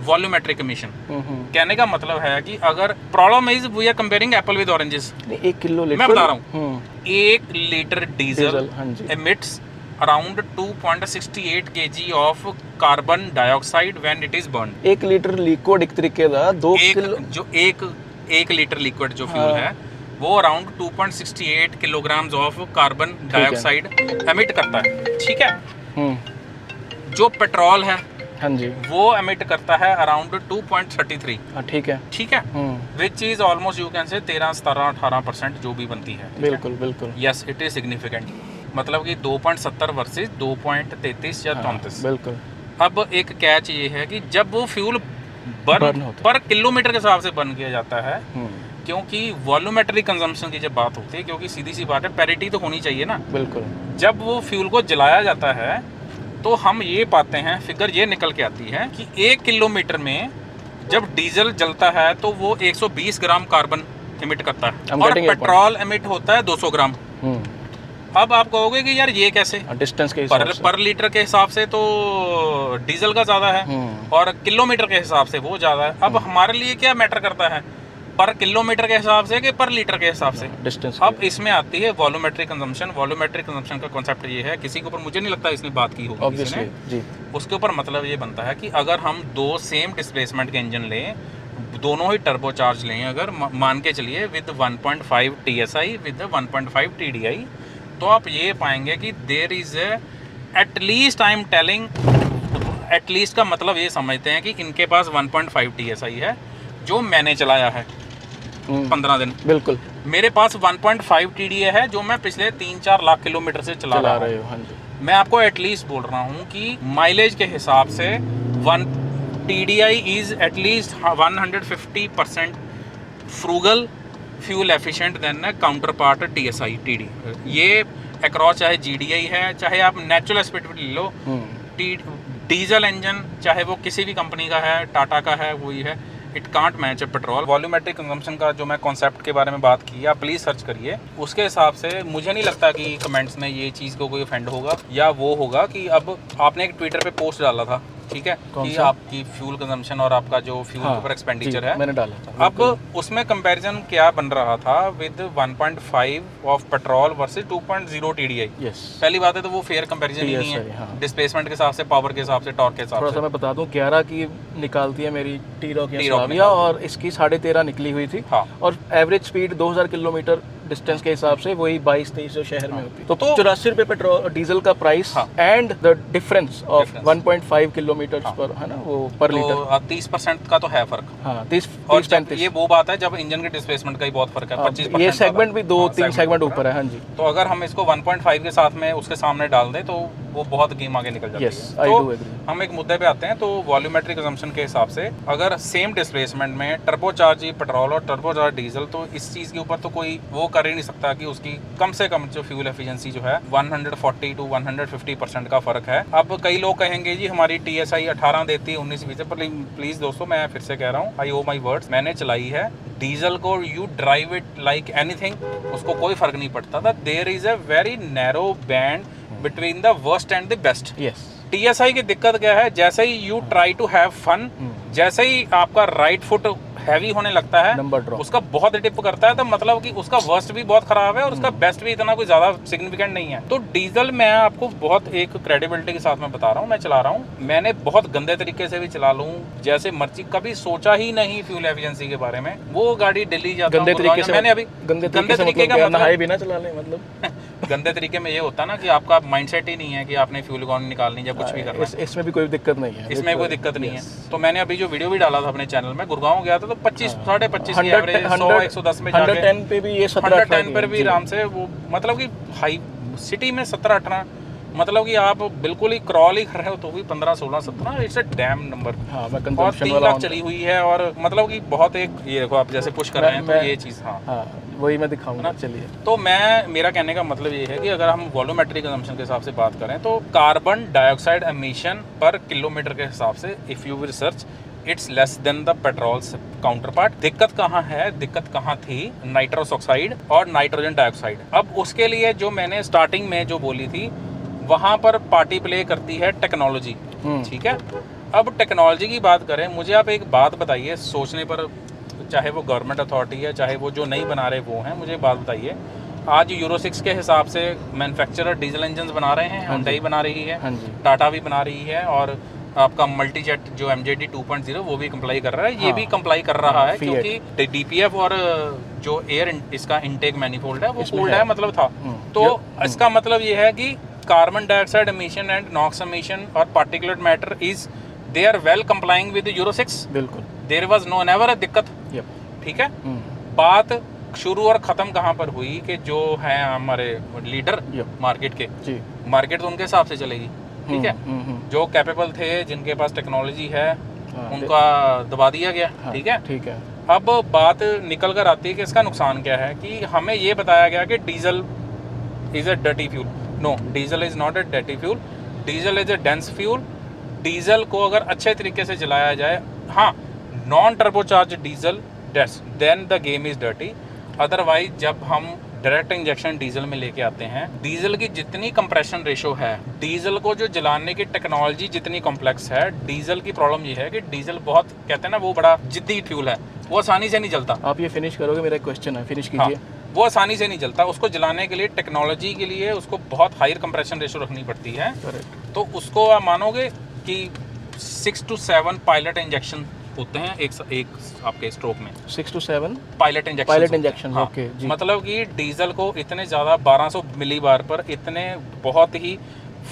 वॉल्यूमेट्रिक एमिशन। कहने का मतलब है कि अगर problem is we are comparing apple with oranges. 1 kilo litre, मैं बता रहा हूँ, 1 litre diesel emits around 2.68 kg of carbon dioxide when it is burn. 1 litre liquid एक तरीके दा 2 किलो, जो एक लीटर लिक्विड जो फ्यूल है वो around 2.68 kilograms of carbon dioxide emit करता है। ठीक है। जो पेट्रोल है, हाँ जी, वो एमिट करता है अराउंड 2.33। ठीक है, ठीक है, which is almost you can say 13-17-18% जो भी बनती है। बिल्कुल बिल्कुल। Yes, it is significant. मतलब कि 2.70 वर्सेस 2.33 या 33। बिल्कुल। अब एक कैच ये है कि जब वो फ्यूल बर्न पर किलोमीटर के हिसाब से बर्न किया जाता है, क्योंकि वॉल्यूमेट्रिक कंजम्पशन की जब बात होती है, क्योंकि सीधी सी बात है, पैरिटी तो होनी चाहिए ना। बिल्कुल। जब वो फ्यूल को जलाया जाता है तो हम ये पाते हैं, फिगर ये निकल के आती है कि 1 किलोमीटर में जब डीजल जलता है तो वो 120 ग्राम कार्बन एमिट करता है और पेट्रोल एमिट होता है 200 ग्राम। अब आप कहोगे कि यार ये कैसे, डिस्टेंस के पर लीटर के हिसाब से तो डीजल का ज़्यादा है और किलोमीटर के हिसाब से वो ज़्यादा है। अब हमारे लिए क्या मैटर करता है, पर किलोमीटर के हिसाब से कि पर लीटर के हिसाब से, डिस्टेंस। अब इसमें आती है वॉल्यूमेट्रिक कंजम्पशन। वॉल्यूमेट्रिक कंजम्पशन का कॉन्सेप्ट ये है, किसी के ऊपर मुझे नहीं लगता इसने बात की होगी किसी ने, जी। उसके ऊपर मतलब ये बनता है कि अगर हम 2 सेम डिस्प्लेसमेंट के इंजन लें, दोनों ही टर्बो चार्ज लें, अगर मान के चलिए विद 1.5 TSI विद 1.5 TDI, तो आप ये पाएंगे कि there is at least, I am telling, at least का मतलब ये समझते हैं कि इनके पास 1.5 TSI है जो मैंने चलाया है 15 दिन। बिल्कुल। मेरे पास 1.5 TDI है जो मैं पिछले 3-4 लाख किलोमीटर से चला रहा हूँ। हाँ जी। मैं आपको एटलीस्ट बोल रहा हूँ कि माइलेज के हिसाब से 1 TDI is at least 150% frugal fuel efficient then counter part TSI TD। ये अक्रॉस चाहे GDI है, चाहे आप नेचुरल एस्पेक्ट ले लो, डीजल इंजन चाहे वो किसी भी कंपनी का है, टाटा का है, वही है, it can't match a petrol. Volumetric consumption का जो मैं कॉन्सेप्ट के बारे में बात की, आप प्लीज़ सर्च करिए। उसके हिसाब से मुझे नहीं लगता कि कमेंट्स में ये चीज़ को कोई ऑफेंड होगा, या वो होगा कि अब आपने एक ट्विटर पे पोस्ट डाला था, ठीक है, कि आपकी फ्यूल कंजम्पशन और आपका जो फ्यूल के ऊपर एक्सपेंडिचर है, मैंने डाला था। अब उसमें कंपैरिजन क्या बन रहा था with 1.5 of petrol versus 2.0 TDI। पहली बात है तो वो फेयर कंपैरिजन ही नहीं है, डिस्प्लेसमेंट के हिसाब से, पावर के हिसाब से, टॉर्क के हिसाब से। थोड़ा सा मैं बता दूं, 11 की निकालती है मेरी टी-रॉक और इसकी 13.5 निकली हुई थी। और एवरेज स्पीड 2000 किलोमीटर डिस्टेंस के हिसाब से वही 22-23 जो शहर में होती है। तो 84 रुपये पेट्रोल डीजल का price and the difference of 1.5 kilometre पर, है ना, वो पर लीटर 30% का तो है फर्क। हाँ, 30 और जब ये वो बात है जब इंजन के डिस्प्लेसमेंट का ही बहुत फर्क है, 25%। ये सेगमेंट भी 2-3 सेगमेंट ऊपर है। हाँ जी। तो अगर हम इसको 1.5 के साथ में उसके सामने डाल दें तो वो बहुत गेम आगे निकल जाती है। तो हम एक मुद्दे पे आते हैं। तो वॉल्यूमेट्रिक कंजम्पशन के हिसाब से अगर सेम डिस्प्लेसमेंट में टर्बोचार्ज पेट्रोल और टर्बोचार्ज डीजल, तो इस चीज के ऊपर तो कोई वो कर ही नहीं सकता कि उसकी कम से कम जो फ्यूल एफिशिएंसी जो है 140 to 150% का फर्क है। अब कई लोग कहेंगे जी हमारी TSI 18 देती है 19-20, पर प्लीज दोस्तों मैं फिर से कह रहा हूँ, आई ओ माई वर्ड्स, मैंने चलाई है डीजल को, you drive it like anything, उसको कोई फर्क नहीं पड़ता था। There is a very narrow band between the worst and the best. TSI की दिक्कत क्या है, जैसे ही you try to have fun, जैसे ही आपका राइट फुट हैवी होने लगता है, उसका बहुत डिप करता है, तो मतलब कि उसका वर्स्ट भी बहुत खराब है और उसका बेस्ट भी इतना कोई ज्यादा सिग्निफिकेंट नहीं है। तो डीजल मैं आपको बहुत एक क्रेडिबिलिटी के साथ में बता रहा हूँ, मैं चला रहा हूँ, मैंने बहुत गंदे तरीके से भी चला लूँ, जैसे मर्जी, कभी सोचा ही नहीं फ्यूल एफिशिएंसी के बारे में। वो गाड़ी दिल्ली जाता हूँ, मैंने अभी गंदे तरीके का मतलब बिना चला ले, मतलब गंदे तरीके में ये होता ना कि आपका माइंडसेट ही नहीं है कि आपने फ्यूल इकोनॉमी निकालनी या कुछ भी करना है। इसमें भी कोई दिक्कत नहीं है, इसमें कोई दिक्कत नहीं है। तो मैंने अभी जो वीडियो भी डाला था अपने चैनल में, गुड़गांव गया था तो 25-25 की एवरेज 100-110 में जाके 110 पे भी ये 17-18 पर भी आराम से, वो मतलब कि हाई सिटी में 17-18, मतलब कि आप बिल्कुल ही क्रॉल ही कर रहे हो तो भी 15-16-17, इट्स अ डैम नंबर। और 3 लाख चली हुई है और मतलब कि बहुत एक, ये देखो आप जैसे पुश कर रहे हैं तो ये चीज़, हाँ वही मैं दिखाऊंगा। चलिए, तो मेरा कहने का मतलब ये है कि अगर हम वॉल्यूमेट्रिक कंजम्पशन के हिसाब से बात करें तो कार्बन डाइऑक्साइड एमिशन पर किलोमीटर के हिसाब से if you will research it's less than the petrol counter part. दिक्कत कहाँ है, दिक्कत कहाँ थी, नाइट्रस ऑक्साइड और नाइट्रोजन डाइऑक्साइड। अब उसके लिए जो मैंने स्टार्टिंग में जो बोली थी, वहाँ पर पार्टी प्ले करती है टेक्नोलॉजी, ठीक है। अब टेक्नोलॉजी की बात करें, मुझे आप एक बात बताइए, सोचने पर, चाहे वो गवर्नमेंट अथॉरिटी है, चाहे वो जो नहीं बना रहे वो हैं, मुझे बात बताइए, आज यूरो 6 के हिसाब से मैन्युफैक्चरर डीजल इंजन बना रहे हैं, Hyundai बना रही है, टाटा भी बना रही है, और आपका मल्टीजेट जो MJD 2.0 वो भी कंप्लाई कर रहा है, ये भी कंप्लाई कर रहा है, क्योंकि DPF और जो एयर इसका इनटेक मैनिफोल्ड है वो कूल्ड है, मतलब था। तो इसका मतलब ये है कि carbon dioxide emission and NOx emission और particulate matter is they are well complying with Euro 6। बिल्कुल, there was no never a दिक्कत, ठीक है। बात शुरू और खत्म कहाँ पर हुई कि जो है हमारे लीडर मार्केट के, मार्केट तो उनके हिसाब से चलेगी, ठीक है। जो कैपेबल थे, जिनके पास टेक्नोलॉजी है, उनका दबा दिया गया, ठीक है, ठीक है। अब बात निकल कर आती है कि इसका नुकसान क्या है, कि हमें ये बताया गया कि diesel is a dirty fuel. No, diesel is not a dirty fuel, diesel is a dense fuel. Diesel को अगर अच्छे तरीके से चलाया जाए, हाँ, non turbocharge diesel, then the game is dirty. Otherwise जब हम डायरेक्ट इंजेक्शन डीजल में लेके आते हैं, डीजल की जितनी कंप्रेशन रेशो है, डीजल को जो जलाने की टेक्नोलॉजी जितनी कॉम्प्लेक्स है, डीजल की प्रॉब्लम ये है कि डीजल बहुत, कहते हैं ना, वो बड़ा जिद्दी फ्यूल है, वो आसानी से नहीं जलता। आप ये फिनिश करोगे, मेरा क्वेश्चन है, फिनिश कीजिए। वो आसानी से नहीं जलता, उसको जलाने के लिए टेक्नोलॉजी के लिए उसको बहुत हायर कंप्रेशन रेशो रखनी पड़ती है। तो उसको आप मानोगे कि 6 to 7 पायलट इंजेक्शन होते हैं एक आपके स्ट्रोक में, 6 to 7 पायलट इंजेक्शन। हाँ, ओके जी। मतलब कि डीजल को इतने ज़्यादा 1200 मिली बार पर इतने बहुत ही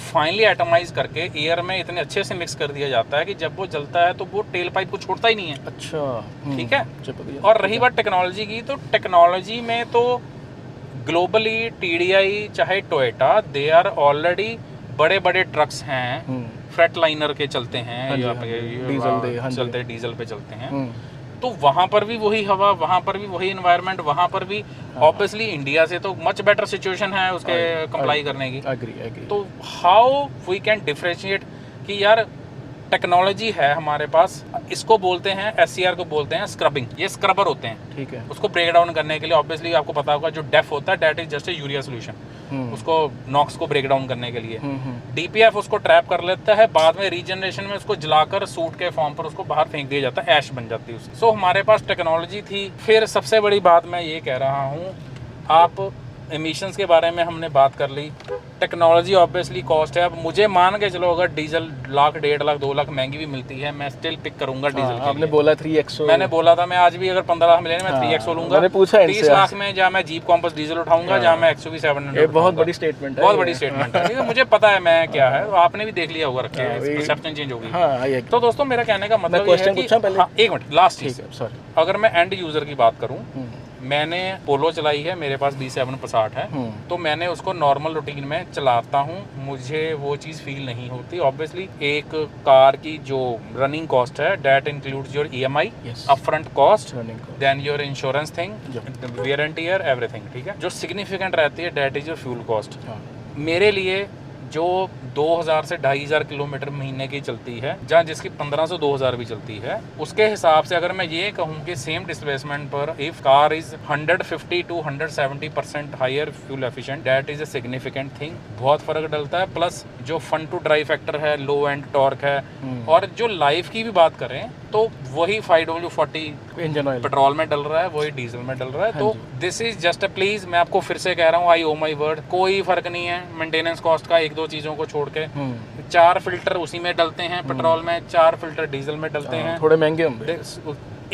फाइनली एटमाइज करके एयर में इतने अच्छे से मिक्स कर दिया जाता है कि जब वो जलता है तो वो टेल पाइप को छोड़ता ही नहीं है। अच्छा, ठीक है। और रही बात टेक्नोलॉजी की, तो टेक्नोलॉजी में तो ग्लोबली TDI चाहे टोयोटा, दे आर ऑलरेडी बड़े बड़े ट्रक्स हैं, फ्रेट लाइनर के चलते हैं, डीजल पे चलते हैं, तो वहाँ पर भी वही हवा, वहाँ पर भी वही एनवायरनमेंट, वहाँ पर भी ऑब्वियसली इंडिया से तो मच बेटर सिचुएशन है उसके कंप्लाई करने की। तो हाउ वी कैन डिफरेंशिएट कि यार टेक्नोलॉजी है हमारे पास, इसको बोलते हैं SCR को बोलते हैं स्क्रबिंग, ये स्क्रबर होते हैं, ठीक है। उसको ब्रेक डाउन करने के लिए ऑब्वियसली आपको पता होगा जो डेफ होता है, that is just a urea solution, उसको नॉक्स को ब्रेक डाउन करने के लिए। DPF उसको ट्रैप कर लेता है, बाद में रीजनरेशन में उसको जलाकर सूट के फॉर्म पर उसको बाहर फेंक दिया जाता है, ऐश बन जाती है उसकी। सो हमारे पास टेक्नोलॉजी थी। फिर सबसे बड़ी बात मैं ये कह रहा हूँ, आप एमिशंस के बारे में हमने बात कर ली, टेक्नोलॉजी ऑब्वियसली कॉस्ट है। अब मुझे मान के चलो अगर डीजल लाख 1.5 लाख 2 लाख महंगी भी मिलती है, मैं स्टिल पिक करूंगा डीजल के आपने लिए। बोला 3XO, मैंने बोला था मैं आज भी अगर 15 लाख मिले ना मैं 3XO लूंगा। मैंने पूछा 30 लाख में जहाँ मैं जीप कॉम्पस डीजल उठाऊंगा, जहाँ मैं XUV 700 ये बहुत बड़ी स्टेटमेंट है, बहुत बड़ी स्टेटमेंट है। ठीक है, मुझे पता है मैं क्या है, तो आपने भी देख लिया होगा, रखे परसेप्शन चेंज होगी। हाँ, तो दोस्तों मेरा कहने का मतलब ये है कि हाँ, एक मिनट लास्ट चीज, सॉरी, अगर मैं एंड यूजर की बात करूं, मैंने पोलो चलाई है, मेरे पास B7 Passat है, तो मैंने उसको नॉर्मल रूटीन में चलाता हूँ, मुझे वो चीज़ फील नहीं होती। ऑब्वियसली एक कार की जो रनिंग कॉस्ट है, that includes your EMI, upfront cost, then your insurance thing, wear and tear, everything. ठीक है, जो सिग्निफिकेंट रहती है that is your fuel cost. मेरे लिए जो 2000 से 2500 किलोमीटर महीने की चलती है, जहाँ जिसकी 1500 2000 भी चलती है, उसके हिसाब से अगर मैं ये कहूँ कि सेम डिस्प्लेसमेंट पर if car is 150 to 170% higher fuel efficient, that is a significant thing. बहुत फर्क डलता है। प्लस जो फन टू ड्राइव फैक्टर है, लो एंड टॉर्क है, और जो लाइफ की भी बात करें तो वही 5W40 इंजन ऑयल पेट्रोल में डल रहा है, वही डीजल में डल रहा है। तो this is just a please, मैं आपको फिर से कह रहा हूँ, आई ओ माई वर्ड, कोई फर्क नहीं है मेंटेनेंस कॉस्ट का, 1-2 चीजों को छोड़ के। 4 फिल्टर उसी में डलते हैं पेट्रोल में, 4 फिल्टर डीजल में डलते हैं, थोड़े महंगे होंगे,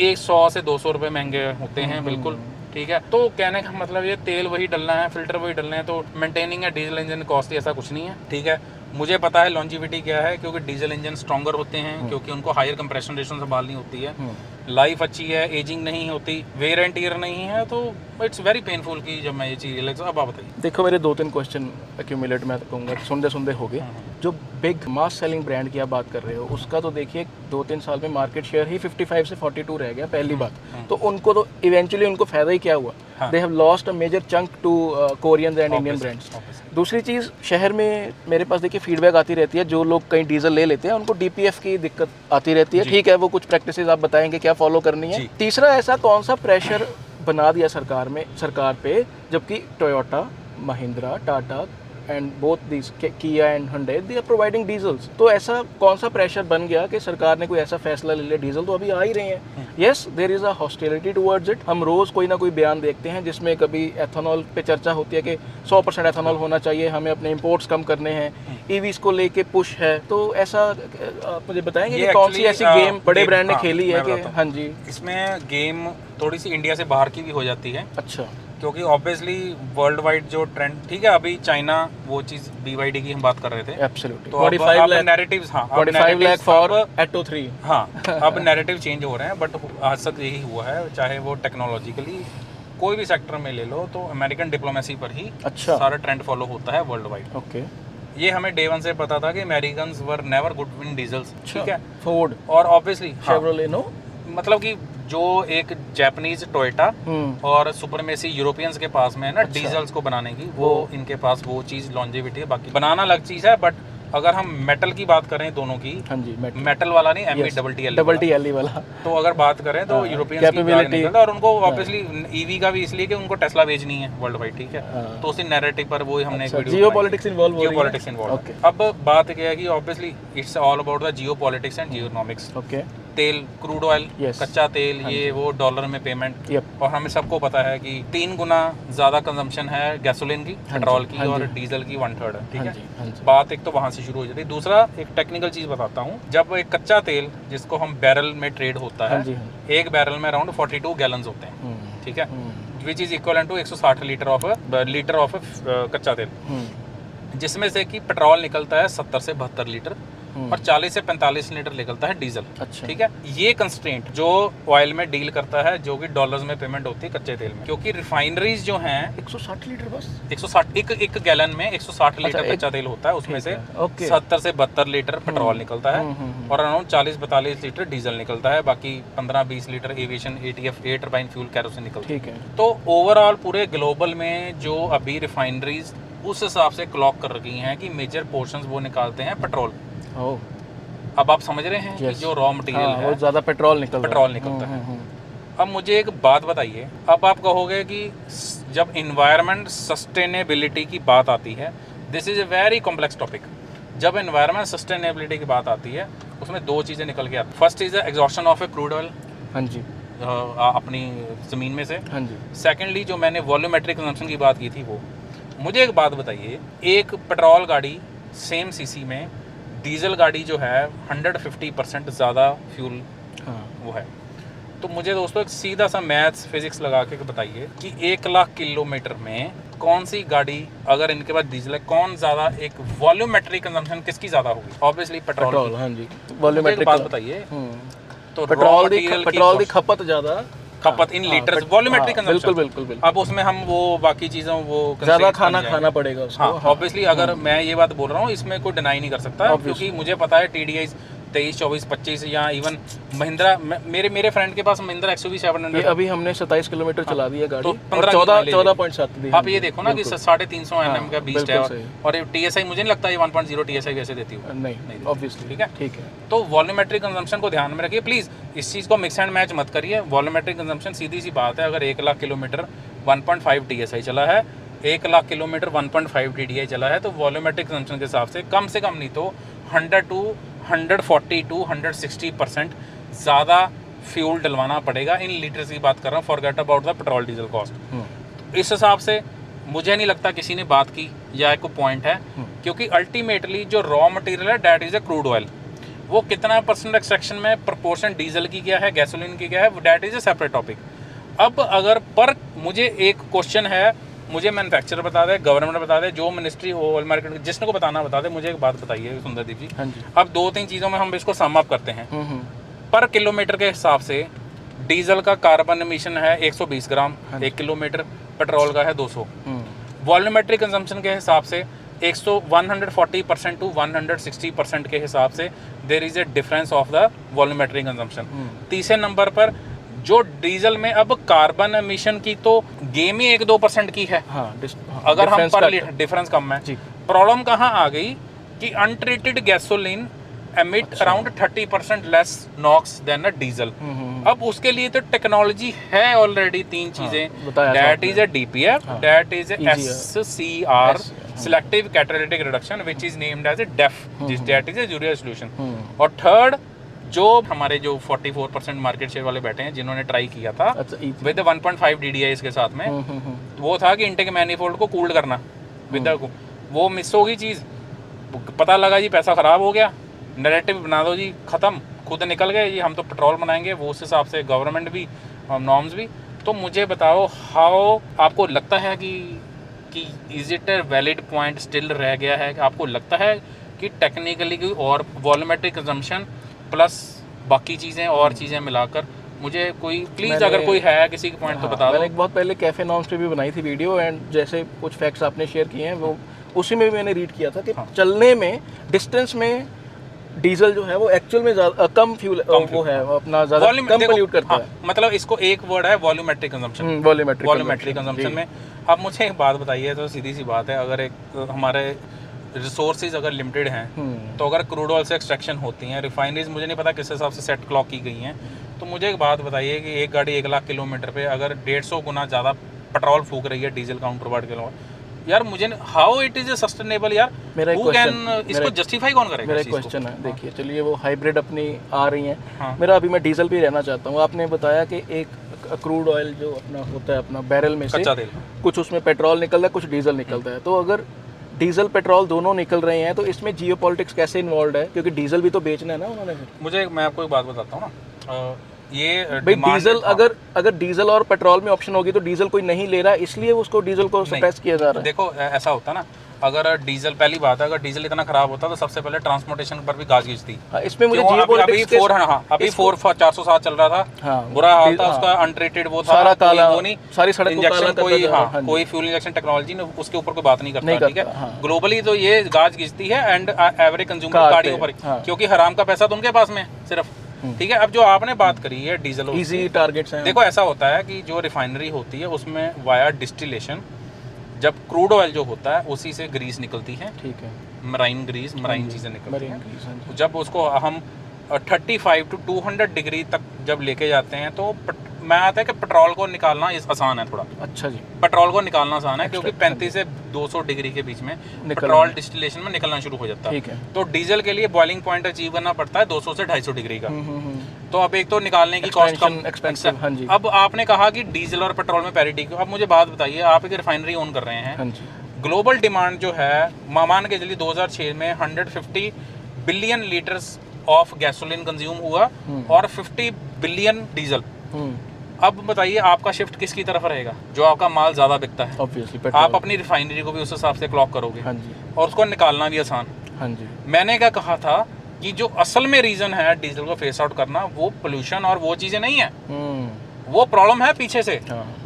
100 से 200 रुपए महंगे होते हैं, बिल्कुल। ठीक है, तो कहने का मतलब ये तेल वही डलना है, फिल्टर वही डलना है, तो मेंटेनिंग है डीजल इंजन कॉस्टली ऐसा कुछ नहीं है। ठीक है, मुझे पता है लॉन्जिविटी क्या है, क्योंकि डीजल इंजन स्ट्रॉन्गर होते हैं, क्योंकि उनको हायर कंप्रेशन रेशो संभालनी होती है, लाइफ अच्छी है, एजिंग नहीं होती, वेयर एंड टियर नहीं है, तो इट्स वेरी पेनफुल की जब मैं ये चीज़ रियलाइज। अब आप बताइए। देखो मेरे 2-3 क्वेश्चन एक्यूमुलेट मैं कहूँगा सुनते हो गए। जो बिग मास सेलिंग ब्रांड की आप बात कर रहे हो, उसका तो देखिए 2-3 साल में मार्केट शेयर ही 55 से 42 रह गया, पहली बात। तो उनको तो इवेंचुअली उनको फायदा ही क्या हुआ, they have lost a major chunk to Korean and Indian brands. दूसरी चीज़, शहर में मेरे पास देखिए फीडबैक आती रहती है, जो लोग कहीं डीजल ले लेते हैं उनको DPF की दिक्कत आती रहती है। ठीक है, वो कुछ प्रैक्टिसेस आप बताएंगे क्या फॉलो करनी है। तीसरा, ऐसा कौन सा प्रेशर बना दिया सरकार पे, जबकि Toyota, Mahindra, Tata and both this किया and Hyundai they are providing diesels. तो ऐसा कौन सा प्रेशर बन गया कि सरकार ने कोई ऐसा फैसला ले लिया, डीजल तो अभी आ ही रहे हैं। Yes, there is a hostility towards it. हम रोज कोई ना कोई बयान देखते हैं जिसमें कभी एथेनॉल पे चर्चा होती है कि 100% एथेनॉल होना चाहिए, हमें अपने इंपोर्ट्स कम करने हैं, EVs को लेके पुश है। तो ऐसा आप मुझे बताएंगे कि कौन सी ऐसी गेम बड़े ब्रांड ने खेली है कि? हाँ जी, इसमें गेम थोड़ी सी इंडिया से बाहर की भी हो जाती है। अच्छा, क्योंकि ऑब्वियसली वर्ल्ड वाइड जो ट्रेंड, ठीक है, अभी चाइना वो चीज BYD की हम बात कर रहे थे, एब्सोल्युटली, तो 45 लाख नैरेटिव्स, हाँ 45 लाख फॉर Atto 3। हाँ, अब नैरेटिव चेंज हो रहे हैं, बट आज तक यही हुआ है, चाहे वो टेक्नोलॉजिकली कोई भी सेक्टर में ले लो, तो अमेरिकन डिप्लोमेसी पर ही अच्छा सारा ट्रेंड फॉलो होता है वर्ल्ड वाइड। ओके, ये हमें डे 1 से पता था कि Americans were never good in diesels. ठीक है, फोर्ड और ऑब्वियसली शेवरोले, नो, मतलब कि जो एक जापानीज टोयोटा और सुपरमेसी यूरोपियंस के पास में है ना, डीजल्स को बनाने की, वो इनके पास वो चीज लॉन्जेविटी है। बाकी बनाना अलग चीज है, बट अगर हम मेटल की बात करें दोनों की, हाँ जी, मेटल वाला नहीं, METTL वाला, तो अगर बात करें तो यूरोपियंस की कार निकलता है, और उनको ऑब्वियसली ईवी का भी इसलिए कि उनको टेस्ला बेचनी है वर्ल्ड वाइड। ठीक है, तो उसी नैरेटिव पर वो हमने एक वीडियो, जियोपॉलिटिक्स इन्वॉल्व हो रही है। Geopolitics involve. अब बात क्या है कि obviously it's all about the geopolitics and geoeconomics. Okay, तेल, क्रूड ऑयल, कच्चा तेल, ये वो डॉलर में पेमेंट, और हमें सबको पता है कि 3 गुना ज्यादा कंजम्पशन है गैसोलीन की, पेट्रोल की, और डीजल की 1/3 है। ठीक है, बात एक तो वहां से शुरू हो जाती है। दूसरा, एक टेक्निकल चीज बताता हूँ, जब एक कच्चा तेल जिसको हम बैरल में ट्रेड होता है, एक बैरल में अराउंड 42 गैलन्स होते हैं। ठीक है, which is equal to 160 litre of कच्चा तेल, जिसमें से कि पेट्रोल निकलता है 70 से 72 लीटर और 40 से 45 लीटर निकलता है डीजल। अच्छा, ठीक है, ये कंस्ट्रेंट जो ऑयल में डील करता है, जो कि डॉलर्स में पेमेंट होती है कच्चे तेल में, क्योंकि रिफाइनरीज जो हैं 160 लीटर बस, 160 एक गैलन में 160 लीटर कच्चा तेल होता है, उसमें से 70 से 72 लीटर पेट्रोल निकलता है और अराउंड 40-42 लीटर डीजल निकलता है, बाकी 15-20 litre aviation ATF air turbine fuel kerosene निकलता है। ठीक है, तो ओवरऑल पूरे ग्लोबल में जो अभी रिफाइनरीज उस हिसाब से क्लॉक कर रही हैं कि मेजर पोर्शंस वो निकालते हैं पेट्रोल। अब आप समझ रहे हैं कि जो रॉ मटेरियल है, वो ज्यादा पेट्रोल निकलता है। अब मुझे एक बात बताइए, अब आप कहोगे कि जब एनवायरनमेंट सस्टेनेबिलिटी की बात आती है, this is a very complex topic. जब एनवायरनमेंट सस्टेनेबिलिटी की बात आती है, उसमें 2 चीजें निकल के आती है। First is the exhaustion of A crude oil. हाँ जी, अपनी ज़मीन में से। हाँ जी। सेकेंडली जो मैंने वॉल्यूमेट्रिक कंजम्पशन की बात की थी, वो मुझे एक बात बताइए, एक पेट्रोल गाड़ी सेम सीसी में डीजल गाड़ी जो है 150% ज़्यादा फ्यूल वो है। तो मुझे दोस्तों एक सीधा सा मैथ्स फिजिक्स लगा के बताइए कि 1,00,000 किलोमीटर में कौन सी गाड़ी, अगर इनके पास डीजल है, कौन ज़्यादा एक वॉल्यूमेट्रिक कंजम्पशन किसकी ज़्यादा होगी? Obviously petrol. हाँ जी, वॉल्यूमेट्रिक बात बताइए, तो पेट्रोल की खपत ज़्यादा, खपत इन लीटर्स, वॉल्यूमेट्रिक कंजम्पशन। बिल्कुल। अब उसमें हम वो बाकी चीज़ों वो ज़्यादा खाना पड़ेगा उसको। हाँ, ऑब्वियसली अगर मैं ये बात बोल रहा हूँ, इसमें कोई डिनाई नहीं कर सकता, क्योंकि मुझे पता है TDI 23, 24, 25 या इवन महिंद्रा, मेरे फ्रेंड के पास महिंद्रा XUV 700 अभी हमने 27 किलोमीटर चला दी है गाड़ी, तो 14.7 दी। आप ये देखो ना कि 350 Nm का बीस्ट है, और TSI मुझे नहीं लगता ये 1.0 TSI वैसे देती हो, नहीं ऑब्वियसली। ठीक है। तो वॉल्यूमेट्रिक कंजम्पशन को ध्यान में रखिए प्लीज़, इस चीज़ को मिक्स एंड मैच मत करिए। वॉल्यूमेट्रिक कंजम्पशन सीधी सी बात है, अगर 1,00,000 किलोमीटर 1.5 TSI चला है, 1,00,000 किलोमीटर 1.5 TDI चला है, तो वॉल्यूमेट्रिक कंजम्पशन के हिसाब से कम नहीं तो 140 to 160% ज़्यादा फ्यूल डलवाना पड़ेगा। इन लीटर्स की बात कर रहा हूँ, forget about the petrol diesel cost. इस हिसाब से मुझे नहीं लगता किसी ने बात की या एक पॉइंट है, क्योंकि अल्टीमेटली जो रॉ मटेरियल है that is a crude oil, वो कितना परसेंट एक्सट्रैक्शन में प्रोपोर्शन डीजल की क्या है, गैसोलीन की क्या है, that is a separate topic. अब अगर पर मुझे एक क्वेश्चन है, मुझे मैन्युफैक्चरर बता दे, गवर्नमेंट बता दे, जो मिनिस्ट्री हो, ऑयल मार्केट, जिसने को बताना बता दे। मुझे एक बात बताइए सुंदरदीप जी, हाँ जी। अब 2-3 चीज़ों में हम इसको सम अप करते हैं। पर किलोमीटर के हिसाब से डीजल का कार्बन एमिशन है 120 ग्राम 1 किलोमीटर, पेट्रोल का है 200। वॉल्यूमेट्रिक कंजम्पशन के हिसाब से 140% टू 160% के हिसाब से there is a difference of the volumetric consumption. तीसरे नंबर पर जो डीजल में अब कार्बन एमिशन की तो गेम ही 1-2% की है। अगर हम पर लीटर डिफरेंस कम है, प्रॉब्लम कहाँ आ गई कि untreated gasoline emit around 30% less NOx than a diesel. अब उसके लिए तो टेक्नोलॉजी है ऑलरेडी, 3 चीजें, that is a DPF, that is SCR, selective catalytic reduction, which is named as a DEF, that is a urea solution. और third, जो हमारे जो 44% मार्केट शेयर वाले बैठे हैं, जिन्होंने ट्राई किया था विद 1.5 DDI के साथ में, वो था कि इंटेक मैनिफोल्ड को कूल्ड करना विद, वो मिस होगी चीज़। पता लगा जी पैसा ख़राब हो गया, नैरेटिव बना दो जी, ख़त्म, खुद निकल गए जी, हम तो पेट्रोल बनाएंगे, वो उस हिसाब से गवर्नमेंट भी नॉर्म्स भी। तो मुझे बताओ, हाउ आपको लगता है कि is it a valid point still रह गया है? आपको लगता है कि टेक्निकली कोई और वॉल्यूमेट्रिक कंजम्पशन प्लस बाकी चीज़ें और चीज़ें मिलाकर, मुझे कोई प्लीज़ अगर कोई है किसी के पॉइंट तो बता दो। मैंने एक बहुत पहले कैफे नॉर्म्स पे भी बनाई थी वीडियो, एंड जैसे कुछ फैक्ट्स आपने शेयर किए हैं, वो उसी में भी मैंने रीड किया था कि चलने में, डिस्टेंस में डीजल जो है वो एक्चुअल में कम फ्यूल वो है, अपना ज़्यादा कम पोल्यूट करता है। मतलब इसको एक वर्ड है वॉल्यूमेट्रिक कंजम्पशन। वॉल्यूमेट्रिक कंजम्पशन में अब मुझे एक बात बताइए, तो सीधी सी बात है, अगर एक हमारे रिसोर्सेज अगर लिमिटेड हैं, तो अगर क्रूड ऑयल से एक्सट्रैक्शन होती हैं, रिफाइनरीज मुझे नहीं पता किस हिसाब से सेट क्लॉक की गई हैं, तो मुझे एक बात बताइए कि एक गाड़ी 1,00,000 किलोमीटर पे अगर 150 गुना ज़्यादा पेट्रोल फूक रही है डीजल काउंटर पार्ट के अलावा, यार मुझे हाउ इट इज सस्टेनेबल यार? इसको जस्टिफाई कौन करेगा? मेरा क्वेश्चन है, देखिए चलिए वो हाइब्रिड अपनी आ रही हैं, मेरा अभी मैं डीजल पे रहना चाहता हूँ। आपने बताया कि एक क्रूड ऑयल जो अपना होता है, अपना बैरल में से कुछ उसमें पेट्रोल निकलता है, कुछ डीजल निकलता है। तो अगर डीजल पेट्रोल दोनों निकल रहे हैं, तो इसमें जियोपॉलिटिक्स कैसे इन्वॉल्व है? क्योंकि डीजल भी तो बेचना है ना उन्होंने। मैं आपको एक बात बताता हूँ ना, ये भाई डीजल, अगर डीजल और पेट्रोल में ऑप्शन होगी तो डीजल कोई नहीं ले रहा, इसलिए उसको डीजल को सप्रेस किया जा रहा है। देखो ऐसा होता है ना, अगर डीजल, पहली बात है, अगर डीजल इतना खराब होता तो सबसे पहले ट्रांसपोर्टेशन पर भी गाज खींचती। इसमें मुझे अभी 407 चल रहा था, बुरा हाल था उसका, अनट्रीटेड वो था, सारा काला, वो नहीं, सारी सड़क इंजेक्शन कोई फ्यूल इंजेक्शन टेक्नोलॉजी ने उसके ऊपर कोई बात नहीं करता, ठीक है। ग्लोबली तो ये गाज खींचती है, एंड एवरेज कंज्यूमर गाड़ियों पर, क्योंकि हराम का पैसा तो उनके पास में सिर्फ, ठीक है। अब जो आपने बात करी है डीजल, इजी टारगेट्स हैं। देखो ऐसा होता है कि जो रिफाइनरी होती है उसमें वाया डिस्टिलेशन, जब क्रूड ऑयल जो होता है उसी से ग्रीस निकलती है, ठीक है, मराइन ग्रीस, मराइन चीज़ें निकलती हैं। जब उसको हम 35 to 200 डिग्री तक जब लेके जाते हैं, तो मैं आता है कि पेट्रोल को निकालना आसान है थोड़ा। अच्छा जी। पेट्रोल को निकालना आसान है क्योंकि 35 से 200 डिग्री के बीच में पेट्रोल डिस्टिलेशन में निकलना शुरू हो जाता है। ठीक है। तो डीजल के लिए बॉइलिंग पॉइंट अचीव करना पड़ता है 200 से 250 डिग्री का। तो अब एक तो निकालने की कॉस्ट कम, एक्सपेंसिव। हाँ जी। अब आपने कहा कि डीजल और पेट्रोल में पैरिटी, अब मुझे बात बताइए, आप एक रिफाइनरी ओन कर रहे हैं। हाँ जी। ग्लोबल डिमांड जो है, मान के चलिए 2006 में 150 billion litres of gasoline consume हुआ और 50 बिलियन डीजल। अब बताइए आपका शिफ्ट किसकी तरफ रहेगा, जो आपका माल ज्यादा बिकता है। ऑब्वियसली आप अपनी रिफाइनरी को भी उस हिसाब से क्लॉक करोगे। हाँ जी। और उसको निकालना भी आसान। हाँ जी। मैंने क्या कहा था कि जो असल में रीजन है डीजल को फेस आउट करना, वो पोल्यूशन और वो चीजें नहीं है, वो प्रॉब्लम है पीछे से।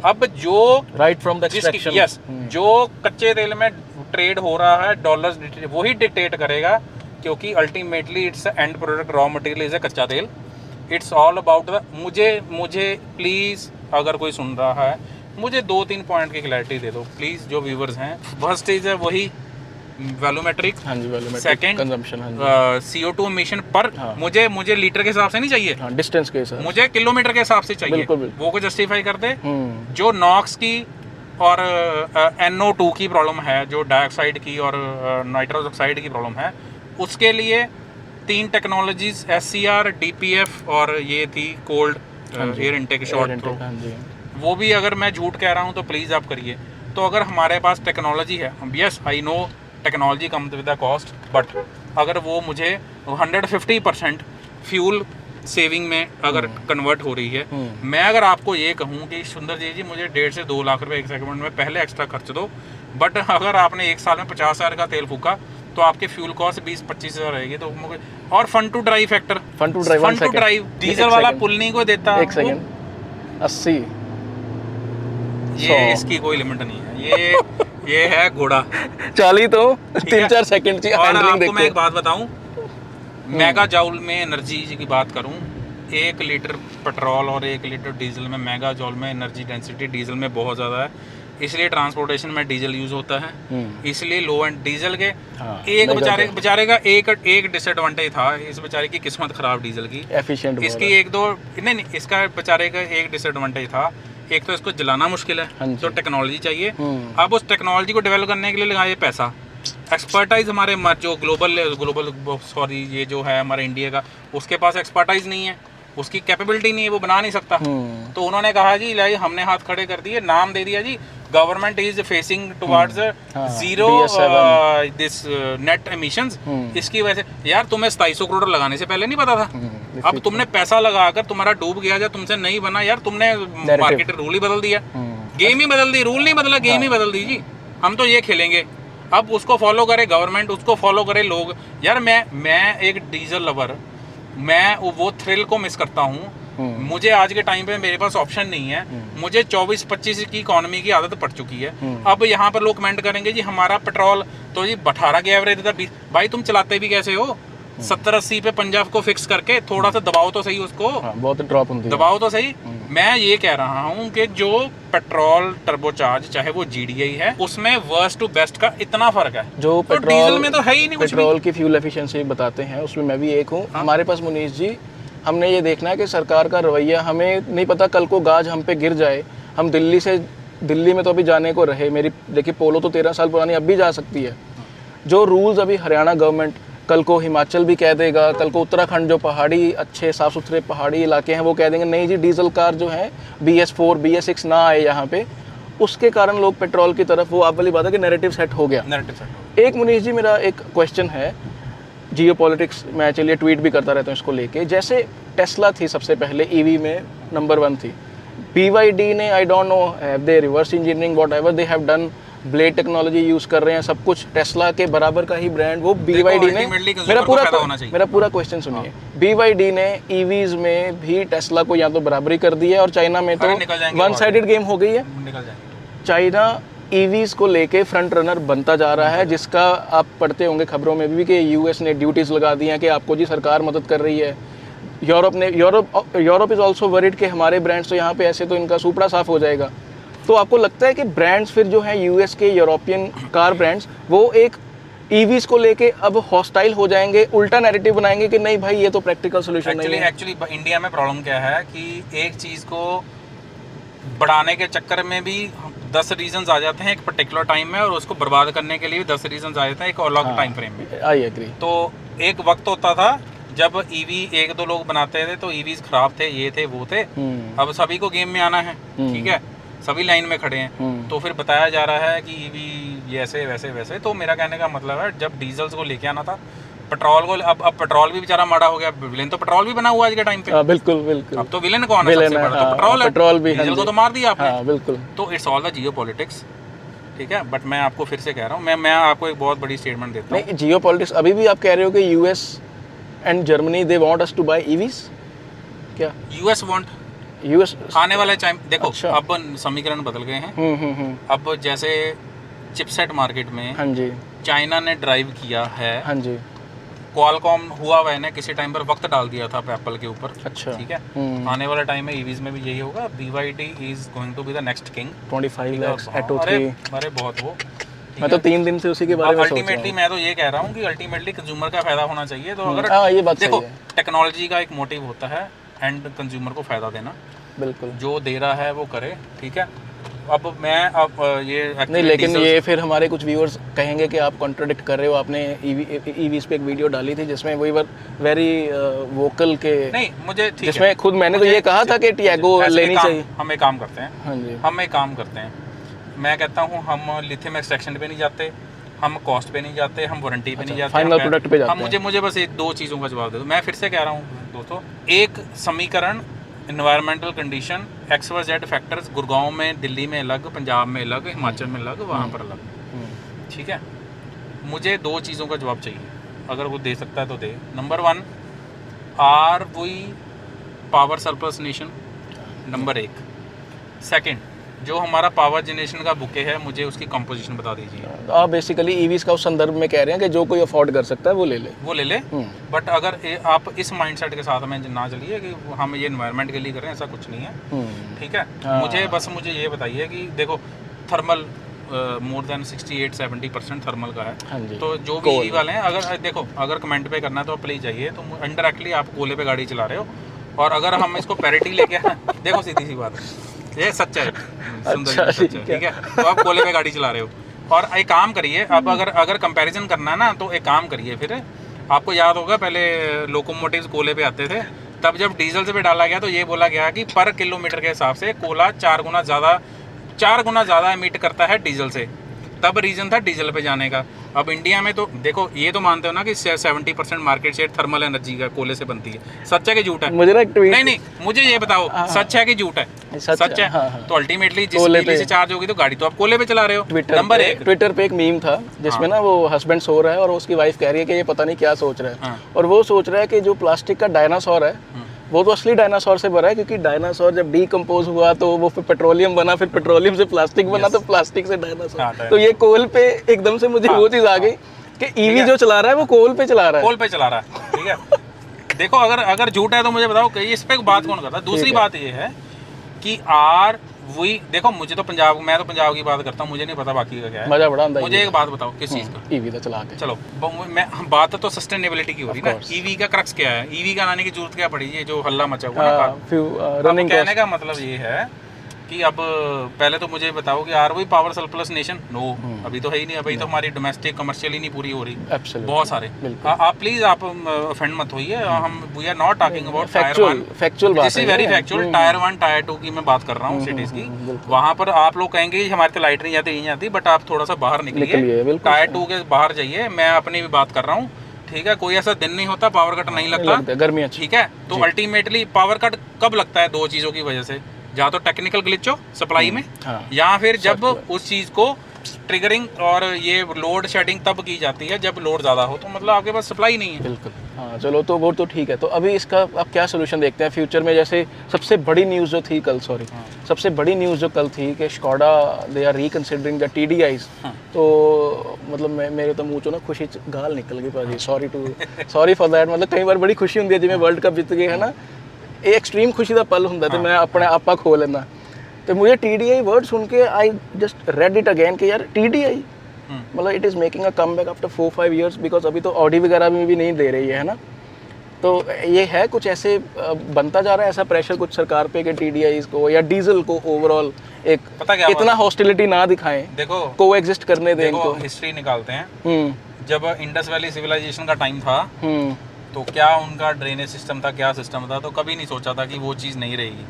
अब जो right from the extraction, yes, जो कच्चे तेल में ट्रेड हो रहा है डॉलर्स, वही डिक्टेट करेगा, क्योंकि ultimately it's and product, raw material is a कच्चा तेल। इट्स ऑल अबाउट द, मुझे प्लीज, अगर कोई सुन रहा है, मुझे 2-3 पॉइंट की क्लैरिटी दे दो प्लीज, जो व्यूवर्स हैं। फर्स्ट चीज है वही वैल्यूमेट्रिक। हाँ जी, वैल्यूमेट्रिक सेकंड कंजम्पशन। हाँ जी। CO2 एमिशन पर, मुझे लीटर के हिसाब से नहीं चाहिए। हाँ, डिस्टेंस के हिसाब, मुझे किलोमीटर के हिसाब से चाहिए। बिल्कुल, बिल्कुल। वो को जस्टिफाई कर दे। जो नॉक्स की और NO2 की प्रॉब्लम है, जो डाइऑक्साइड की और नाइट्रस ऑक्साइड की प्रॉब्लम है, उसके लिए 3 टेक्नोलॉजीज SCR, DPF और ये थी cold air intake short throw. वो भी अगर मैं झूठ कह रहा हूँ तो प्लीज़ आप करिए। तो अगर हमारे पास टेक्नोलॉजी है, yes I know technology comes with the cost, but अगर वो मुझे 150% फ्यूल सेविंग में अगर कन्वर्ट हो रही है, मैं अगर आपको ये कहूँ कि सुंदर जी मुझे 1.5 से 2 लाख रुपए एक सेगमेंट में पहले एक्स्ट्रा खर्च दो, बट अगर आपने एक साल में 50,000 का तेल फूका तो आपके फ्यूल कॉस्ट 20-25 हज़ार रहेगी। तो और fun to drive factor, fun to drive diesel वाला पुल नहीं को देता। एक सेकंड 80, ये इसकी कोई लिमिट नहीं है, ये है घोड़ा। 40 तो 3-4 सेकंड की हैंडलिंग देखो। मैं एक बात बताऊं, मेगा जॉउल में एनर्जी की बात करूं, 1 लीटर पेट्रोल और 1 लीटर डीजल में मेगा जॉउल में एनर्जी डेंसिटी डीजल में बहुत ज़्यादा है, इसलिए ट्रांसपोर्टेशन में डीजल यूज होता है। इसलिए लो एंड डीजल के एक बेचारे का एक डिसएडवांटेज था, इस बेचारे की किस्मत खराब डीजल की, एफिशिएंट इसकी एक दो नहीं, इसका बेचारे का एक डिसएडवांटेज था, एक तो इसको जलाना मुश्किल है, तो टेक्नोलॉजी चाहिए। अब उस टेक्नोलॉजी को डेवलप करने के लिए लगाए पैसा, एक्सपर्टाइज हमारे जो ग्लोबल सॉरी ये जो है हमारे इंडिया का, उसके पास एक्सपर्टाइज नहीं है, उसकी कैपेबिलिटी नहीं है, वो बना नहीं सकता। तो उन्होंने कहा जी लाई हमने हाथ खड़े कर दिए, नाम दे दिया जी government is facing towards zero this net emissions. इसकी वजह से यार तुम्हें 2700 करोड़ लगाने से पहले नहीं पता था, अब तुमने पैसा लगाकर तुम्हारा डूब गया, जब तुमसे नहीं बना यार, तुमने मार्केट रूल ही बदल दिया, गेम ही बदल दी, रूल नहीं बदला, गेम ही बदल दी जी। हम तो ये खेलेंगे, अब उसको फॉलो करे गवर्नमेंट, उसको फॉलो करे लोग। यार मैं एक डीजल लवर, मैं वो थ्रिल को मिस करता हूँ। मुझे आज के टाइम पे मेरे पास ऑप्शन नहीं है, मुझे 24-25 की इकोनॉमी की आदत पड़ चुकी है। अब यहाँ पर लोग कमेंट करेंगे जी हमारा पेट्रोल तो जी 18 की एवरेज था, 20, भाई तुम चलाते भी कैसे हो? 70-80 पे पंजाब को फिक्स करके थोड़ा सा दबाओ तो सही उसको, बहुत ड्रॉप होती है, दबाओ तो सही। मैं ये कह रहा हूँ कि जो पेट्रोल टर्बोचार्ज चाहे वो GDI है, उसमें वर्स्ट टू बेस्ट का इतना फर्क है, जो तो डीजल में तो है ही नहीं। पेट्रोल की फ्यूल एफिशिएंसी बताते हैं, उसमें मैं भी एक हूँ। हमारे पास मुनीश जी, हमने ये देखना है कि सरकार का रवैया, हमें नहीं पता कल को गाज हम पे गिर जाए, हम दिल्ली में तो अभी जाने को रहे, मेरी देखिए पोलो तो 13 साल पुरानी, अब भी जा सकती है। जो रूल्स अभी हरियाणा गवर्नमेंट, कल को हिमाचल भी कह देगा, कल को उत्तराखंड जो पहाड़ी अच्छे साफ़ सुथरे पहाड़ी इलाके हैं वो कह देंगे नहीं जी डीजल कार जो है BS4 BS6 ना आए यहाँ पे, उसके कारण लोग पेट्रोल की तरफ, वो आप वाली बात है कि नैरेटिव सेट हो गया। एक मुनीश जी मेरा एक क्वेश्चन है, जियोपॉलिटिक्स मैं चलिए ट्वीट भी करता रहता हूँ इसको लेके, जैसे टेस्ला थी सबसे पहले EV में नंबर 1 थी, BYD ने I don't know have they reverse engineering what ever they have done, blade technology use कर रहे हैं, सब कुछ टेस्ला के बराबर का ही ब्रांड वो BYD ने, मेरा पूरा क्वेश्चन सुनिए, BYD ने EVs में भी टेस्ला को या तो बराबरी कर दी है, और चाइना में तो वन साइडेड गेम हो गई है। चाइना EVs को लेके फ्रंट रनर बनता जा रहा है, जिसका आप पढ़ते होंगे खबरों में भी कि US ने ड्यूटीज़ लगा दी हैं कि आपको जी सरकार मदद कर रही है। यूरोप इज़ ऑल्सो वरीड कि हमारे ब्रांड्स तो यहाँ पे ऐसे तो इनका सुपड़ा साफ हो जाएगा। तो आपको लगता है कि ब्रांड्स फिर जो है US के यूरोपियन कार ब्रांड्स, वो एक EVs को लेके अब हॉस्टाइल हो जाएंगे, उल्टा नैरेटिव बनाएंगे कि नहीं भाई ये तो प्रैक्टिकल सोल्यूशन नहीं है। एक्चुअली इंडिया में प्रॉब्लम क्या है कि एक चीज़ को बढ़ाने के चक्कर में भी 10 रीजंस आ जाते हैं एक पर्टिकुलर टाइम में, और उसको बर्बाद करने के लिए भी 10 रीजंस आ जाते हैं एक अलग टाइम फ्रेम में। I agree. तो एक वक्त होता था जब ईवी एक दो लोग बनाते थे तो ईवीज खराब थे, ये थे वो थे। अब सभी को गेम में आना है, ठीक है, सभी लाइन में खड़े हैं, तो फिर बताया जा रहा है कि ईवी ये ऐसे वैसे वैसे। तो मेरा कहने का मतलब है जब डीजल्स को लेके आना था, पेट्रोल को, अब पेट्रोल भी बेचारा माड़ा हो गया, विलेन तो पेट्रोल भी बना हुआ आज के टाइम पे। बिल्कुल बिल्कुल। अब तो विलेन कौन है सबसे बड़ा? तो पेट्रोल है, पेट्रोल भी, डीजल को तो मार दिया आपने। बिल्कुल। तो इट्स ऑल द जियोपॉलिटिक्स, ठीक है। बट मैं आपको फिर से कह रहा हूँ, मैं आपको एक बहुत बड़ी स्टेटमेंट देता हूँ। नहीं, जियोपॉलिटिक्स अभी भी आप कह रहे हो कि US and Germany they want us to buy EVs, क्या यूएस वांट, यूएस आने वाले टाइम देखो। अच्छा। अब समीकरण बदल गए हैं। अब जैसे चिपसेट मार्केट में, हाँ जी, चाइना ने ड्राइव किया है, हाँ जी, क्वालकॉम हुआवे ने किसी टाइम पर वक्त डाल दिया था एप्पल के ऊपर, अच्छा, ठीक है। आने वाले टाइम में ईवीज में भी यही होगा। BYD is going to be the next king. 25 lakh Atto अरे 3। अरे बहुत वो, मैं तो 3 दिन से उसी के बारे में सोच रहा अल्टीमेटली मैं तो ये कह रहा हूँ कि अल्टीमेटली कंज्यूमर का फायदा होना चाहिए। तो अगर हाँ, ये बात देखो, सही है। टेक्नोलॉजी का एक मोटिव होता है एंड कंज्यूमर को फायदा देना, बिल्कुल। जो दे रहा है वो करे, ठीक है। अब मैं ये नहीं, लेकिन ये फिर हमारे कुछ व्यूअर्स कहेंगे कि आप कॉन्ट्रडिक्ट कर रहे हो। आपने ईवीज पे एक वीडियो डाली थी जिसमें वी वर वेरी वोकल के, नहीं मुझे ठीक है, जिसमें खुद मैंने तो ये कहा था कि टियागो लेनी चाहिए। हम एक काम करते हैं, हाँ जी, हम एक काम करते हैं, मैं कहता हूँ हम लिथियम एक्सट्रैक्शन पे नहीं जाते, हम कॉस्ट पे नहीं जाते, हम वारंटी पे नहीं जाते, फाइनल प्रोडक्ट पे जाते हम मुझे बस एक दो चीज़ों का जवाब दे दो। मैं फिर से कह रहा हूँ दोस्तों, एक समीकरण environmental condition XYZ factors, Gurgaon में, दिल्ली में अलग, पंजाब में अलग, हिमाचल में अलग, वहाँ पर अलग, ठीक है। मुझे दो चीज़ों का जवाब चाहिए, अगर वो दे सकता है तो दे। Number 1, are we power surplus nation? Number 1। Second, जो हमारा पावर जनरेशन का बुके है, मुझे उसकी कंपोजिशन बता दीजिए। आप बेसिकली ईवीज का उस संदर्भ में कह रहे हैं कि जो कोई अफोर्ड कर सकता है वो ले ले, वो ले ले। बट अगर आप इस माइंडसेट के साथ में ना चलिए कि हम ये एनवायरनमेंट के लिए कर रहे हैं, ऐसा कुछ नहीं है, ठीक है। मुझे ये बताइए कि देखो, थर्मल मोर देन 68-70% थर्मल का है। हाँ जी। तो जो भी ईवी वाले हैं, अगर देखो, अगर कमेंट पे करना है तो प्लीज जाइए, तो इनडायरेक्टली आप कोले पे गाड़ी चला रहे हो। और अगर हम इसको पैरिटी लेके देखो, सीधी सी बात है, ये सच्चा है, सुंदर जी, सच्चा है, ठीक है। तो आप कोले पे गाड़ी चला रहे हो, और एक काम करिए, अब अगर कंपैरिजन करना है ना, तो एक काम करिए, फिर आपको याद होगा पहले लोकोमोटिव्स कोले पे आते थे, तब जब डीजल पे डाला गया तो ये बोला गया कि पर किलोमीटर के हिसाब से कोला 4 गुना ज़्यादा एमिट करता है डीजल से। तब रीजन था डीजल पे जाने का। अब इंडिया में तो देखो, ये तो मानते हो ना कि 70% मार्केट शेयर थर्मल एनर्जी का कोले से बनती है। सच है कि झूठ है? मुझे ना नहीं, मुझे ये बताओ, सच है कि झूठ है? सच है। तो अल्टीमेटली जिस बिजली से चार्ज होगी तो गाड़ी तो आप कोले पे चला रहे हो। नंबर 1, ट्विटर पे एक मीम था जिसमें ना वो हस्बैंड सो रहा है और उसकी वाइफ कह रही है कि ये पता नहीं क्या सोच रहा है, और वो सोच रहा है कि जो प्लास्टिक का डायनासोर है वो तो असली डायनासोर से बना है, क्योंकि डायनासोर जब डीकम्पोज हुआ तो वो फिर पेट्रोलियम बना, फिर पेट्रोलियम से प्लास्टिक बना, तो प्लास्टिक से डायनासोर। तो ये कोल पे एकदम से मुझे वो चीज आ गई कि ईवी जो चला रहा है वो कोल पे चला रहा है, ठीक है। देखो, अगर झूठ है तो मुझे बताओ कि इस पे बात कौन करता है। दूसरी बात ये है कि देखो, मैं तो पंजाब की बात करता हूँ, मुझे नहीं पता बाकी का क्या है। मजा बड़ा आता है। मुझे एक बात बताओ, किस चीज़ का? ईवी का चला के। चलो, बात तो सस्टेनेबिलिटी की हो रही है ना। ईवी का क्रक्स क्या है? ईवी का लाने की जरूरत क्या पड़ी? ये जो हल्ला मचा हुआ है ना, रनिंग कहने का मतलब ये है कि अब पहले तो मुझे बताओ कि are we power surplus nation? No, अभी तो है ही नहीं। अभी तो हमारी डोमेस्टिक कमर्शियल ही नहीं पूरी हो रही, बहुत सारे। आप प्लीज आप ऑफेंड मत होइए, हम we are not talking about factual बात है, वेरी फैक्चुअल। टायर 1 टायर 2 की मैं बात कर रहा हूँ सिटीज की। वहाँ पर आप लोग कहेंगे हमारे तो लाइट नहीं जाती, बट आप थोड़ा सा बाहर निकलिए, टायर 2 के बाहर जाइए। मैं अपनी भी बात कर रहा हूँ, ठीक है। कोई ऐसा दिन नहीं होता पावर कट नहीं लगता, गर्मी, ठीक है। तो अल्टीमेटली पावर कट कब लगता है? 2 चीज़ों की वजह से, या तो टेक्निकल ग्लिच हो सप्लाई में, या फिर जब उस चीज़ को ट्रिगरिंग और ये लोड शेडिंग तब की जाती है जब लोड ज़्यादा हो, तो मतलब आपके पास सप्लाई नहीं है। बिल्कुल, हाँ, चलो तो वो तो ठीक है। तो अभी इसका आप क्या सोल्यूशन देखते हैं फ्यूचर में? जैसे सबसे बड़ी न्यूज़ जो थी कल, सबसे बड़ी न्यूज़ जो कल थी कि Skoda they are reconsidering the TDIs। तो मतलब मेरे तो मुँह चो ना खुशी गाल निकल गई भाजी, सॉरी फॉर दैट। मतलब कई बार बड़ी खुशी होती है जिमें वर्ल्ड कप जीत गए है ना, ਇਹ ਐਕਸਟ੍ਰੀਮ ਖੁਸ਼ੀ ਦਾ ਪਲ ਹੁੰਦਾ ਤੇ ਮੈਂ ਆਪਣੇ ਆਪਾ ਖੋ ਲੈਂਦਾ। ਤੇ मुझे TDI वर्ड सुन के I just read it again कि यार TDI मतलब it is making a comeback after 4-5 years, because अभी तो ऑडी वगैरह में भी नहीं दे रही है ना। तो ये है कुछ ऐसे बनता जा रहा है ऐसा प्रेशर कुछ सरकार पे कि TDIs को या डीजल को ओवरऑल एक पता क्या इतना हॉस्टिलिटी ना दिखाएं, देखो कोएग्जिस्ट करने दें देखो इनको। हिस्ट्री निकालते हैं, जब इंडस वैली सिविलाइजेशन का टाइम था तो क्या उनका ड्रेनेज सिस्टम था, क्या सिस्टम था, तो कभी नहीं सोचा था कि वो चीज़ नहीं रहेगी।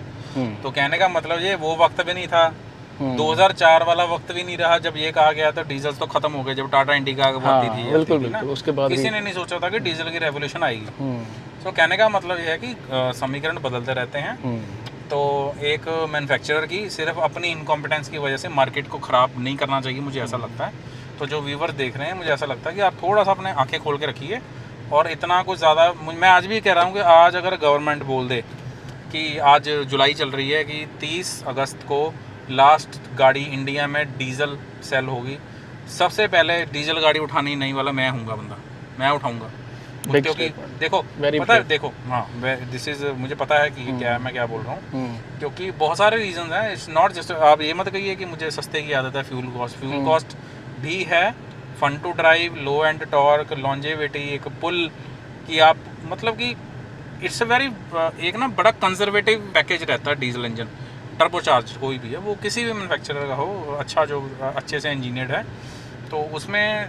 तो कहने का मतलब ये वो वक्त भी नहीं था, 2004 वाला वक्त भी नहीं रहा जब ये कहा गया था डीजल तो खत्म हो गए, जब टाटा इंडिका बनती थी बिल्कुल बिल्कुल, उसके बाद किसी ने नहीं सोचा था कि डीजल की रेवोल्यूशन आएगी। तो कहने का मतलब ये है कि समीकरण बदलते रहते हैं। तो एक मैन्युफैक्चरर की सिर्फ अपनी इनकॉम्पिटेंस की वजह से मार्केट को ख़राब नहीं करना चाहिए, मुझे ऐसा लगता है। तो जो व्यूवर देख रहे हैं, मुझे ऐसा लगता है कि आप थोड़ा सा अपने आंखें खोल के रखिए, और इतना कुछ ज़्यादा मैं आज भी कह रहा हूँ कि आज अगर गवर्नमेंट बोल दे कि आज जुलाई चल रही है कि 30 अगस्त को लास्ट गाड़ी इंडिया में डीजल सेल होगी, सबसे पहले डीजल गाड़ी उठाने नहीं वाला मैं हूँगा बंदा, मैं उठाऊँगा। क्योंकि देखो पता है, देखो हाँ दिस इज मुझे पता है कि क्या मैं क्या बोल रहा हूँ, क्योंकि बहुत सारे रीजन हैं। इट्स नॉट जस्ट, आप ये मत कहिए कि मुझे सस्ते की आदत है। फ्यूल कॉस्ट भी है, fun to drive, low end torque, longevity, एक पुल की आप मतलब कि इट्स अ वेरी एक ना बड़ा कंजर्वेटिव पैकेज रहता है डीजल इंजन। टर्बोचार्ज कोई भी है, वो किसी भी मैन्युफैक्चरर का हो, अच्छा जो अच्छे से इंजीनियर्ड है, तो उसमें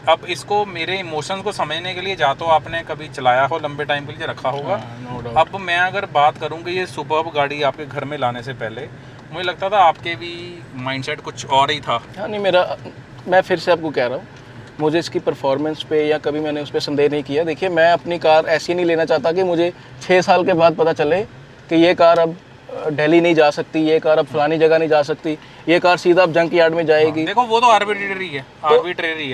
अब इसको मेरे इमोशंस को समझने के लिए या तो आपने कभी चलाया हो, लंबे टाइम के लिए रखा होगा। अब मैं अगर बात करूँ कि ये सुपर्ब गाड़ी आपके घर में लाने से पहले मुझे लगता था आपके भी माइंडसेट कुछ और ही था। नहीं, मैं फिर से आपको कह रहा हूँ, मुझे इसकी परफॉर्मेंस पे या कभी मैंने उस पर संदेह नहीं किया। देखिए, मैं अपनी कार ऐसी नहीं लेना चाहता कि मुझे 6 साल के बाद पता चले कि ये कार अब दिल्ली नहीं जा सकती, ये कार अब फलानी जगह नहीं जा सकती, ये कार सीधा अब जंक यार्ड में जाएगी। देखो वो तो आर्बिट्रेरी है, आर्बिट्रेरी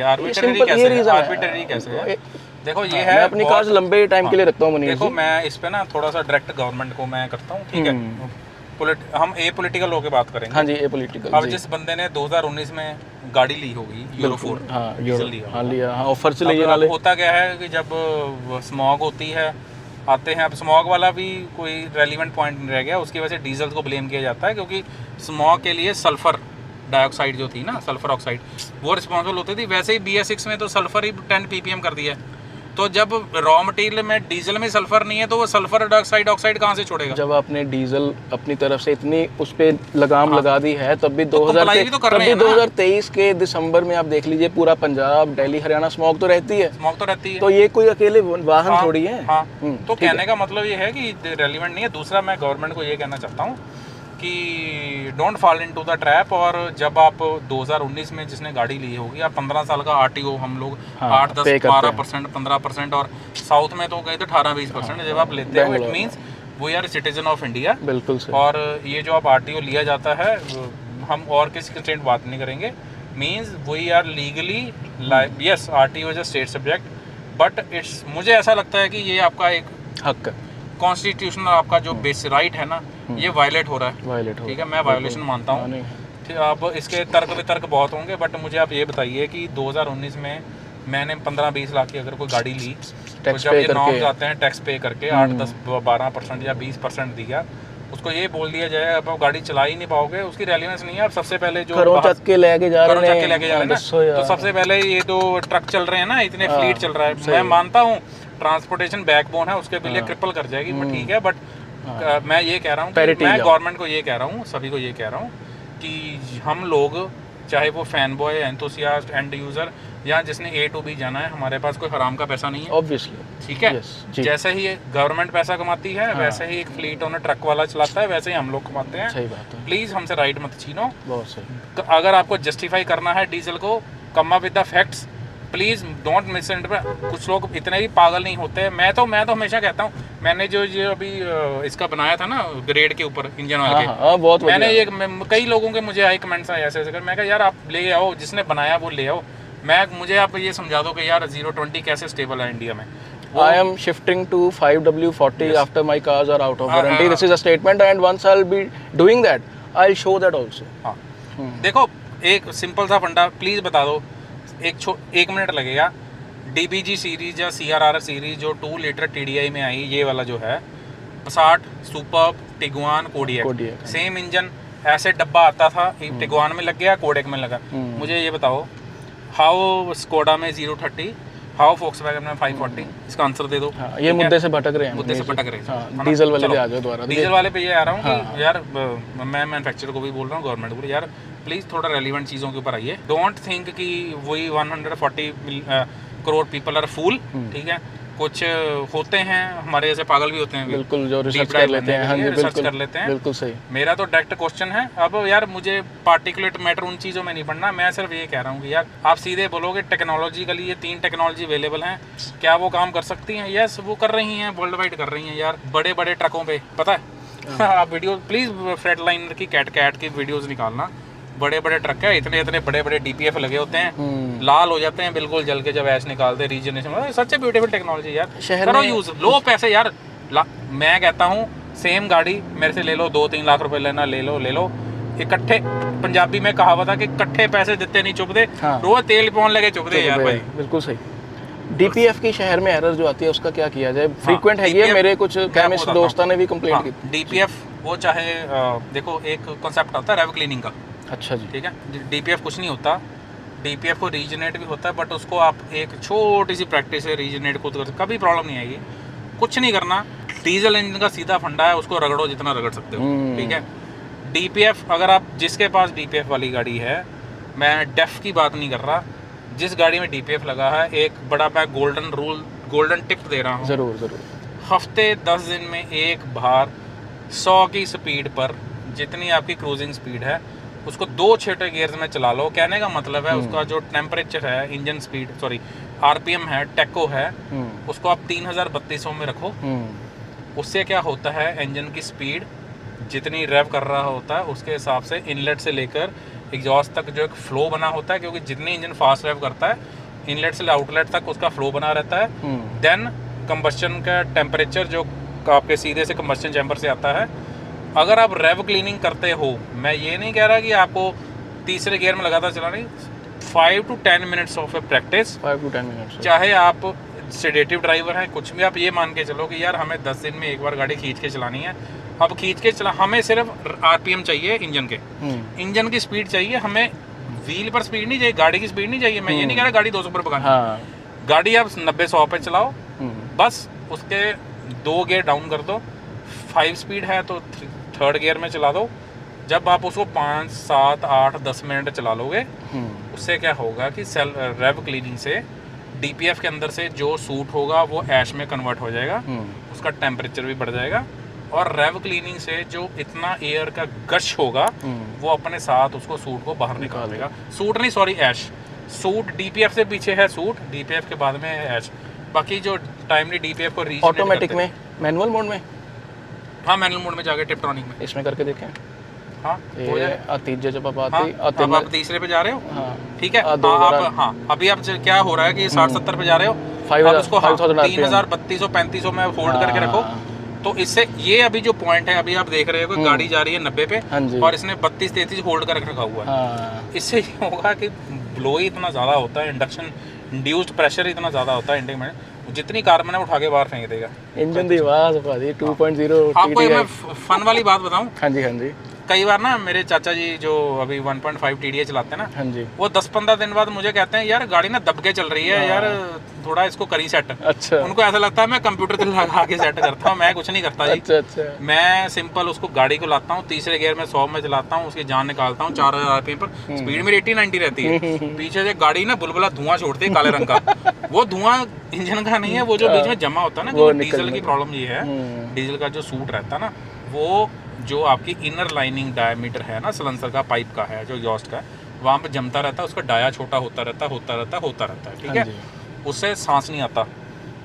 कैसे है? देखो ये है, मैं अपनी कार लंबे टाइम के लिए रखता हूँ। देखो मैं इस पे ना थोड़ा सा डायरेक्ट गवर्नमेंट को मैं करता हूँ, ठीक है। हम ए पॉलिटिकल होके बात करेंगे। हाँ जी, ए पॉलिटिकल। अब जिस बंदे ने 2019 में गाड़ी ली होगी यूरो 4, हाँ लिया, हाँ ऑफर से लिए वाले। होता क्या है कि जब स्मॉग होती है, आते हैं, अब स्मॉग वाला भी कोई रेलिवेंट पॉइंट नहीं रह गया, उसकी वजह से डीजल को ब्लेम किया जाता है, क्योंकि स्मॉग के लिए सल्फर डाइऑक्साइड जो थी ना, सल्फर ऑक्साइड, वो रिस्पॉन्सिबल होती थी। वैसे ही BS6 में तो सल्फर ही 10 ppm कर दिया है। तो जब रॉ मटेरियल में डीजल में सल्फर नहीं है तो वो सल्फर डाइऑक्साइड ऑक्साइड कहाँ से छोड़ेगा? जब आपने डीजल अपनी तरफ से इतनी उस पर लगाम लगा दी है, तब भी 2023 के दिसंबर में आप देख लीजिए, पूरा पंजाब, दिल्ली, हरियाणा स्मॉग तो रहती है। तो ये कोई अकेले वाहन थोड़ी है। तो कहने का मतलब ये है कि रेलिवेंट नहीं है। दूसरा, मैं गवर्नमेंट को ये कहना चाहता हूँ कि don't fall into the trap. और जब आप 2019 में जिसने गाड़ी ली होगी, आप 15 साल का RTO हम लोग 8, 10, 12%, 15%, और साउथ में तो गए थे 18-20%। जब आप लेते हो, it means we are citizen of India. बिल्कुल सही। और ये जो आप RTO लिया जाता है, हम और किसी स्टेट बात नहीं करेंगे, means we are legally, yes RTO is a state subject, but it's, मुझे ऐसा लगता है कि ये आपका एक हक है, कॉन्स्टिट्यूशनल आपका जो बेस राइट है ना, ये वायलेट हो रहा है। ठीक है, मैं वायोलेशन मानता हूँ। अब इसके तर्क वितर्क बहुत होंगे, बट मुझे आप ये बताइए कि 2019 में मैंने 15-20 लाख की अगर कोई गाड़ी ली, तो जब ये नॉर्म्स आते हैं, टैक्स पे करके 8, 10, 12% या 20% दिया, उसको ये बोल दिया जाए अब आप गाड़ी चला ही नहीं पाओगे, उसकी रेलिवेंस नहीं है। अब सबसे पहले जो घरों चक के लेके जा रहे हैं ना, तो सबसे पहले ये तो ट्रक चल रहे हैं ना, इतने फ्लीट चल रहा है। मैं मानता हूँ ट्रांसपोर्टेशन बैकबोन है, उसके लिए क्रिपल कर जाएगी, बट ठीक है। बट मैं ये कह रहा हूँ, मैं गवर्नमेंट को ये कह रहा हूँ, सभी को ये कह रहा हूँ कि हम लोग, चाहे वो fan boy, enthusiast, end user, या जिसने A to B जाना है, हमारे पास कोई हराम का पैसा नहीं है, ऑब्वियसली। ठीक है। जैसे ही गवर्नमेंट पैसा कमाती है, वैसे ही एक फ्लीट ओनर ट्रक वाला चलाता है, वैसे ही हम लोग कमाते हैं। सही बात है। प्लीज़ हमसे राइट मत छीनो। बहुत सही। अगर आपको जस्टिफाई करना है डीजल को, come up with the facts, please don't miss interpret. कुछ लोग इतने भी पागल नहीं होते। मैं तो हमेशा कहता हूँ, मैंने जो ये अभी इसका बनाया था ना ग्रेड के ऊपर इंजन ऑयल के, बहुत मैंने ये कई लोगों के मुझे आए कमेंट्स आए ऐसे कर, मैं कहा यार आप ले आओ, जिसने बनाया वो ले आओ। मुझे आप ये समझा दो कि यार 0-20 कैसे स्टेबल है इंडिया में। I am shifting to 5W40 after my cars are out of warranty. This is a statement, and once I'll be doing that, I'll show that also. हाँ, देखो एक सिंपल सा फंडा प्लीज़ बता दो, एक मिनट लगेगा। DBG सीरीज या CRR सीरीज जो 2 लीटर TDI में आई, ये वाला जो है Passat, superb, Tiguan, Kodiak, same engine, ऐसे डब्बा आता था, टिगुआन में लग गया, कोडियक में लगा। मुझे ये बताओ, हाउ स्कोडा में 0-30 हाउ Volkswagen में 540, इसका आंसर दे दो। हाँ, ये मुद्दे से भटक रहे हैं, मुद्दे से भटक रहे हैं। हाँ, डीजल वाले पे आ जाओ दोबारा। डीजल वाले पे ये आ रहा हूँ कि यार मैं मैन्युफैक्चरर को भी बोल रहा हूँ, गवर्नमेंट को, यार प्लीज़ थोड़ा रेलिवेंट चीज़ों के ऊपर आइए। डोंट थिंक कि वही 140 करोड़ पीपल आर फूल, ठीक है। कुछ होते हैं हमारे जैसे पागल भी होते हैं, बिल्कुल, जो रिसर्च कर लेते हैं। हाँ जी, रिसर्च कर लेते हैं, बिल्कुल सही। मेरा तो डायरेक्ट क्वेश्चन है, अब यार मुझे पार्टिकुलेट मैटर उन चीज़ों में नहीं पढ़ना, मैं सिर्फ ये कह रहा हूँ कि यार आप सीधे बोलोगे टेक्नोलॉजिकली ये 3 टेक्नोलॉजी अवेलेबल हैं, क्या वो काम कर सकती हैं? यस, वो कर रही हैं, वर्ल्ड वाइड कर रही हैं यार, बड़े बड़े ट्रकों पे, पता है। आप वीडियो प्लीज़ फ्रेट लाइनर की कैट की वीडियोज़ निकालना, बड़े बड़े ट्रक है, इतने इतने बड़े बड़े DPF लगे होते हैं, लाल हो जाते हैं बिल्कुल जल के जब ऐश निकालते, रीजनरेशन, सच है ब्यूटीफुल टेक्नोलॉजी यार, करो यूज, लो पैसे यार। मैं कहता हूँ सेम गाड़ी मेरे से ले लो, 2-3 लाख रुपए लेना, ले लो इकट्ठे, पंजाबी में कहावत है कि इकट्ठे पैसे देते नहीं चुभदे, रोज तेल पौन लगे चुभदे यार भाई। बिल्कुल सही। DPF की शहर में एरर जो आती है उसका क्या किया जाए? फ्रीक्वेंट है ये, मेरे कुछ केमिस्ट दोस्तों ने भी कंप्लेंट की। DPF वो चाहे देखो, एक कॉन्सेप्ट आता है रेव क्लीनिंग का। अच्छा जी। ठीक है, DPF कुछ नहीं होता, DPF को रीजनरेट भी होता है, बट उसको आप एक छोटी सी प्रैक्टिस है, रीजनरेट को तो कभी प्रॉब्लम नहीं आएगी, कुछ नहीं करना। डीजल इंजन का सीधा फंडा है, उसको रगड़ो जितना रगड़ सकते हो, ठीक है। DPF अगर आप, जिसके पास DPF वाली गाड़ी है, मैं डेफ की बात नहीं कर रहा, जिस गाड़ी में DPF लगा है, एक बड़ा मैं गोल्डन टिप दे रहा हूँ, जरूर हफ्ते 10 दिन में एक बार 100 की स्पीड पर, जितनी आपकी क्रूजिंग स्पीड है, उसको 2 छोटे गियर्स में चला लो। कहने का मतलब है उसका जो टेम्परेचर है, इंजन स्पीड, सॉरी RPM है, टेको है, उसको आप 3032 में रखो। उससे क्या होता है, इंजन की स्पीड जितनी रेव कर रहा होता है उसके हिसाब से इनलेट से लेकर एग्जॉस्ट तक जो एक फ्लो बना होता है, क्योंकि जितनी इंजन फास्ट रेव करता है, इनलेट से आउटलेट तक उसका फ्लो बना रहता है। देन कंबस्शन का टेम्परेचर जो आपके सीधे से कंबस्शन चैम्बर से आता है, अगर आप रेव क्लीनिंग करते हो, मैं ये नहीं कह रहा कि आपको तीसरे गियर में लगातार चलानी, 5 to 10 minutes of A practice, 5 to 10 minutes, चाहे आप सेडेटिव ड्राइवर हैं, कुछ भी, आप ये मान के चलो कि यार हमें 10 दिन में एक बार गाड़ी खींच के चलानी है। अब खींच के चला, हमें सिर्फ RPM चाहिए इंजन के, इंजन की स्पीड चाहिए, हमें व्हील पर स्पीड नहीं चाहिए, गाड़ी की स्पीड नहीं चाहिए। मैं ये नहीं कह रहा गाड़ी 200 पर भगानी, गाड़ी आप 90-100 पे चलाओ, बस उसके 2 गियर डाउन कर दो, 5 स्पीड है तो 3rd गियर में चला दो। जब आप उसको 5, 7, 8, 10 मिनट चला लोगे, उससे क्या होगा कि रेव क्लीनिंग से DPF के अंदर से जो सूट होगा वो ऐश में कन्वर्ट हो जाएगा, उसका टेम्परेचर भी बढ़ जाएगा, और रेव क्लीनिंग से जो इतना एयर का गश होगा वो अपने साथ उसको सूट को बाहर निकाल देगा। सूट नहीं, सॉरी, ऐश। सूट DPF से पीछे है सूट, DPF के बाद में है ऐश। बाकी जो टाइमली DPF को रीजनरेट ऑटोमेटिक में, मैनुअल मोड में, हाँ मैनुअल मोड में जाके टिप्ट्रॉनिक में इसमें करके देखें। हाँ, तीसरे जब आप आते, अब आप तीसरे पे जा रहे हो, ठीक है। आप अभी आप क्या हो रहा है कि 60-70 पे जा रहे हो, आप उसको 3000, 3200, 3500 में होल्ड करके रखो। तो इससे ये अभी जो पॉइंट है, अभी आप देख रहे हो कि गाड़ी जा रही है 90 पे, और इसने 32-33 होल्ड कर रखा हुआ है। इससे ये होगा कि ब्लो ही इतना ज़्यादा होता है, इंडक्शन इंड्यूस्ड प्रेशर इतना ज़्यादा होता है इंजन में, जितनी कार्बन है उठा के बाहर फेंक देगा। इंजन की आवाज़ भाई 2.0। आपको मैं फन वाली बात बताऊं, हाँ जी, कई बार ना मेरे चाचा जी जो अभी 1.5 TDI चलाते हैं ना, हाँ जी, वो 10-15 दिन बाद मुझे कहते हैं यार गाड़ी ना दब के चल रही है यार, थोड़ा इसको करी सेट। अच्छा, उनको ऐसा लगता है मैं कंप्यूटर से लगा के सेट करता हूँ, मैं कुछ नहीं करता जी। अच्छा। मैं सिंपल उसको गाड़ी को लाता हूँ, तीसरे गियर में 100 में चलाता हूँ, उसकी जान निकालता हूँ, 4000 RPM पर, स्पीड मेरी 80-90 रहती है। पीछे से गाड़ी ना बुलबुला धुआं छोड़ती है काले रंग का, वो धुआं इंजन का नहीं है, वो जो बीच में जमा होता है ना, क्योंकि डीजल की प्रॉब्लम ये है, डीजल का जो सूट रहता है ना, वो जो आपकी इनर लाइनिंग डायमीटर है ना सलेंसर का, पाइप का है, जो एग्जॉस्ट का है, वहाँ पे जमता रहता है, उसका डाया छोटा होता रहता है, ठीक है, उससे सांस नहीं आता।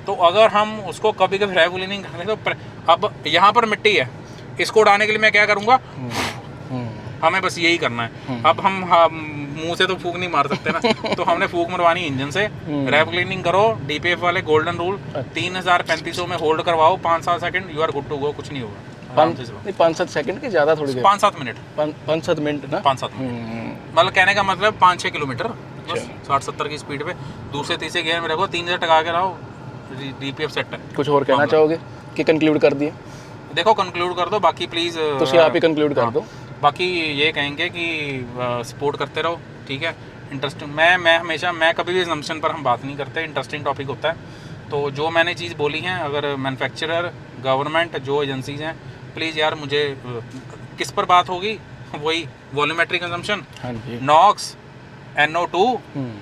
तो अगर हम उसको कभी कभी रेव क्लीनिंग करते हैं, तो अब यहाँ पर मिट्टी है, इसको उड़ाने के लिए मैं क्या करूँगा, हमें बस यही करना है। अब हम मुंह से तो फूक नहीं मार सकते ना, तो हमने फूक मरवानी इंजन से। रेव क्लीनिंग करो, DPF वाले गोल्डन रूल, 3000-3500 में होल्ड करवाओ 5-7 second, you are good to go, कुछ नहीं होगा। 5-7 सेकंड की ज़्यादा, थोड़ी देर, 5-7 मिनट, 5-7 मिनट ना, 5-7 मिनट, मतलब कहने का मतलब 5-6 किलोमीटर, बस 60-70 की स्पीड पे दूसरे तीसरे गियर में रखो, 3000 टका के रहो, DPF सेट है। कुछ और कहना चाहोगे कि कंक्लूड कर दिए? देखो कंक्लूड कर दो, बाकी प्लीज़ तो आप ही कंक्लूड कर दो। बाकी ये कहेंगे कि सपोर्ट करते रहो, ठीक है। इंटरेस्टिंग, मैं हमेशा, मैं कभी भी assumption पर हम बात नहीं करते, इंटरेस्टिंग टॉपिक होता है। तो जो मैंने चीज़ बोली है, अगर मैन्युफैक्चरर, गवर्नमेंट, जो एजेंसीज हैं, प्लीज़ यार मुझे किस पर बात होगी, वही वॉल्यूमेट्रिक कंजम्पशन, हाँ जी, नॉक्स, NO2,